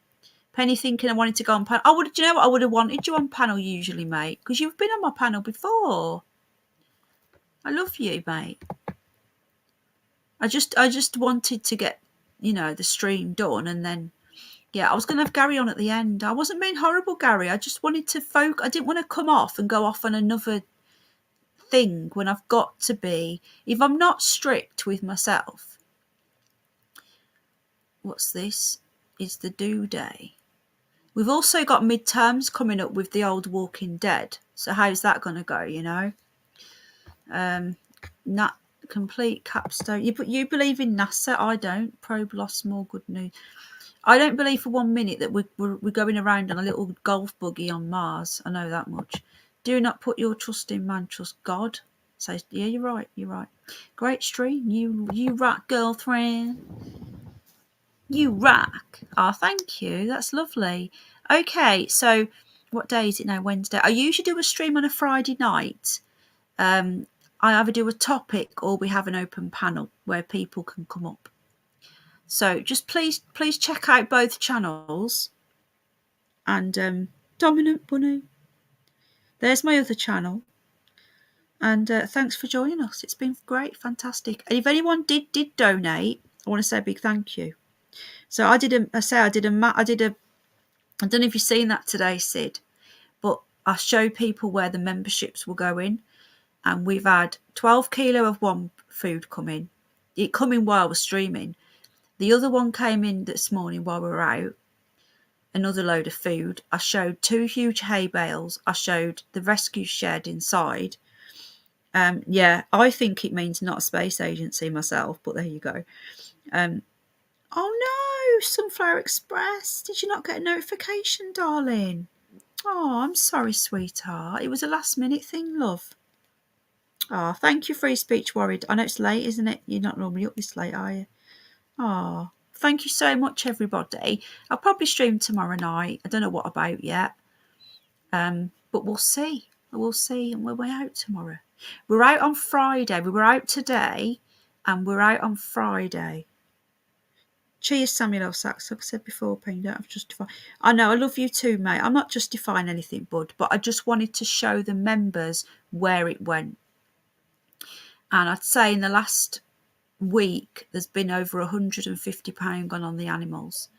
Penny thinking I wanted to go on panel. Do you know what? I would have wanted you on panel usually, mate, because you've been on my panel before. I love you, mate. I just wanted to get, the stream done, and then, yeah, I was going to have Gary on at the end. I wasn't being horrible, Gary. I just wanted to I didn't want to come off and go off on another thing when I've got to be. If I'm not strict with myself, what's this? Is the due day. We've also got midterms coming up with the old Walking Dead. So how's that going to go, Not complete capstone. You believe in NASA? I don't. Probe lost more good news. I don't believe for 1 minute that we're going around on a little golf buggy on Mars. I know that much. Do not put your trust in man, trust God. So yeah, you're right. You're right. Great stream. You rock, girlfriend. You rock. Oh, thank you. That's lovely. Okay, so what day is it now? Wednesday. I usually do a stream on a Friday night. I either do a topic or we have an open panel where people can come up. So just please check out both channels. And Dominant Bunny. There's my other channel. And thanks for joining us. It's been great, fantastic. And if anyone did donate, I want to say a big thank you. So I don't know if you've seen that today, Sid, but I showed people where the memberships were going, and we've had 12 kilo of one food come in. It come in while I was streaming. The other one came in this morning while we were out. Another load of food. I showed 2 huge hay bales. I showed the rescue shed inside. Yeah, I think it means not a space agency myself, but there you go. Oh no, Sunflower Express. Did you not get a notification, darling? Oh, I'm sorry, sweetheart. It was a last minute thing, love. Oh, thank you, Free Speech Worried. I know it's late, isn't it? You're not normally up this late, are you? Oh, thank you so much, everybody. I'll probably stream tomorrow night. I don't know what about yet. But we'll see. We'll see. And we're out tomorrow. We're out on Friday. We were out today and we're out on Friday. Cheers, Samuel L. Sachs. Like I said before, Penny, don't have to justify. I know, I love you too, mate. I'm not justifying anything, bud, but I just wanted to show the members where it went. And I'd say in the last week, there's been over £150 gone on the animals.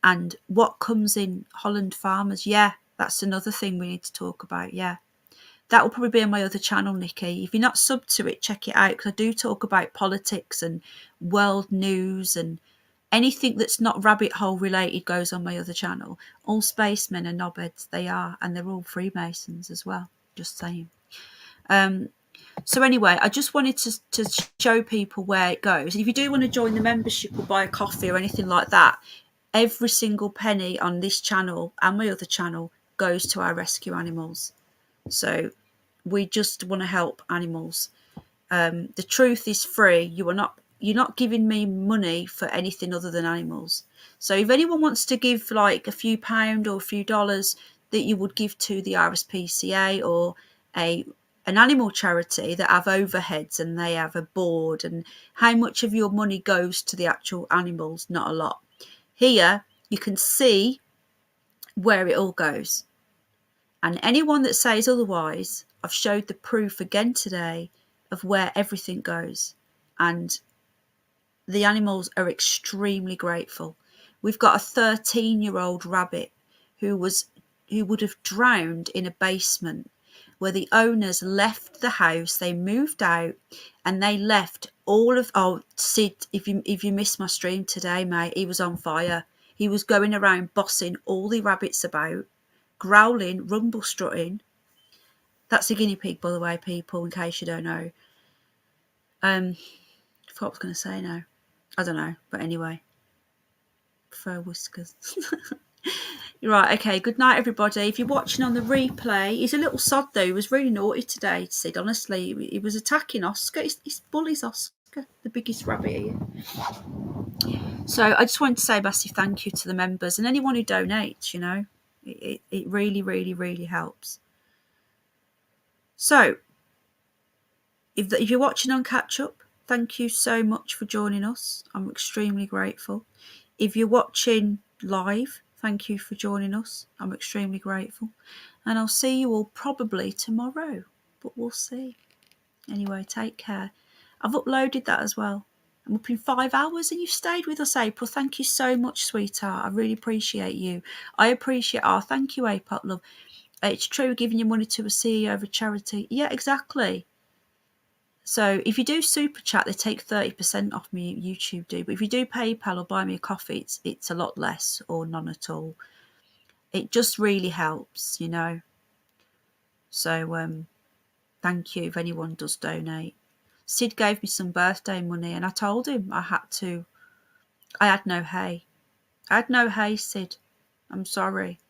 And what comes in Holland Farmers, yeah, that's another thing we need to talk about, yeah. That will probably be on my other channel, Nikki. If you're not subbed to it, check it out, because I do talk about politics and world news, and anything that's not rabbit hole related goes on my other channel. All spacemen are knobheads, they are, and they're all Freemasons as well, just saying. So anyway, I just wanted to show people where it goes. If you do want to join the membership or buy a coffee or anything like that, every single penny on this channel and my other channel goes to our rescue animals. So we just want to help animals. The truth is free. You're not giving me money for anything other than animals. So if anyone wants to give like a few pound or a few dollars that you would give to the RSPCA or an animal charity that have overheads and they have a board, and how much of your money goes to the actual animals? Not a lot. Here you can see where it all goes. And anyone that says otherwise, I've showed the proof again today of where everything goes. And the animals are extremely grateful. We've got a 13-year-old rabbit who would have drowned in a basement, where the owners left the house, they moved out, and they left all of... Oh, Sid, if you missed my stream today, mate, he was on fire. He was going around bossing all the rabbits about, growling, rumble strutting. That's a guinea pig, by the way, people, in case you don't know. I forgot what I was going to say now. I don't know, but anyway. Fur whiskers. Right, okay, good night, everybody. If you're watching on the replay, he's a little sod, though. He was really naughty today, Sid, honestly. He was attacking Oscar. He bullies Oscar, the biggest rabbit here. So I just wanted to say a massive thank you to the members and anyone who donates, you know. It really, really, really helps. So, if you're watching on Catch Up, thank you so much for joining us. I'm extremely grateful. If you're watching live, thank you for joining us. I'm extremely grateful. And I'll see you all probably tomorrow, but we'll see. Anyway, take care. I've uploaded that as well. I'm up in 5 hours and you've stayed with us, April. Thank you so much, sweetheart. I really appreciate you. I appreciate... Oh, thank you, April, love. It's true, giving your money to a CEO of a charity. Yeah, exactly. So if you do super chat, they take 30% off me. YouTube do, but if you do PayPal or buy me a coffee, it's a lot less or none at all. It just really helps, you know. So thank you if anyone does donate. Sid gave me some birthday money, and I told him I had no hay. I had no hay, Sid. I'm sorry.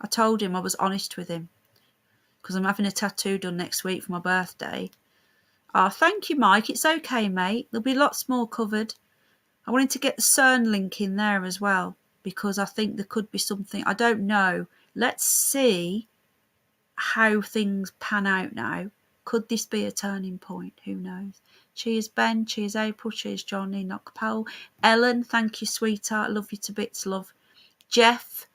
I told him, I was honest with him, because I'm having a tattoo done next week for my birthday. Oh, thank you, Mike. It's okay, mate. There'll be lots more covered. I wanted to get the CERN link in there as well, because I think there could be something. I don't know. Let's see how things pan out now. Could this be a turning point? Who knows? Cheers, Ben. Cheers, April. Cheers, Johnny. Knockpole. Ellen, thank you, sweetheart. Love you to bits, love. Jeff,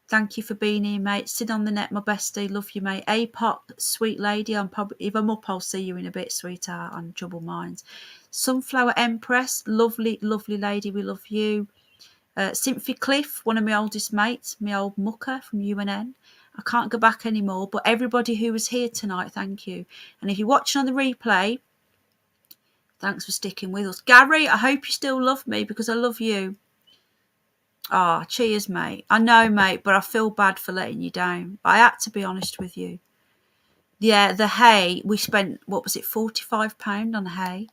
thank you for being here, mate. Sit on the net, my bestie. Love you, mate. A-pop, sweet lady. If I'm up, I'll see you in a bit, sweetheart, on Troubled Minds. Sunflower Empress, lovely, lovely lady. We love you. Symphy Cliff, one of my oldest mates, my old mucker from UNN. I can't go back anymore, but everybody who was here tonight, thank you. And if you're watching on the replay, thanks for sticking with us. Gary, I hope you still love me, because I love you. Ah, cheers, mate. I know, mate, but I feel bad for letting you down. I had to be honest with you. Yeah, the hay, we spent, what was it, £45 on hay?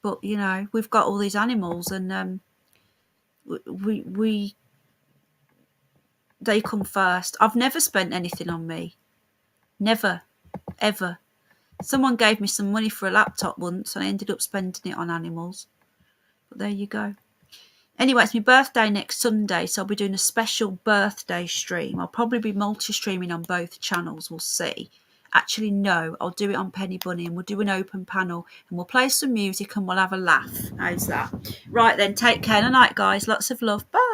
But, you know, we've got all these animals, and they come first. I've never spent anything on me. Never, ever. Someone gave me some money for a laptop once, and I ended up spending it on animals. But there you go. Anyway, it's my birthday next Sunday, so I'll be doing a special birthday stream. I'll probably be multi-streaming on both channels. We'll see. Actually, no, I'll do it on Penny Bunny, and we'll do an open panel, and we'll play some music, and we'll have a laugh. How's that? Right then, take care. Good night, guys. Lots of love. Bye.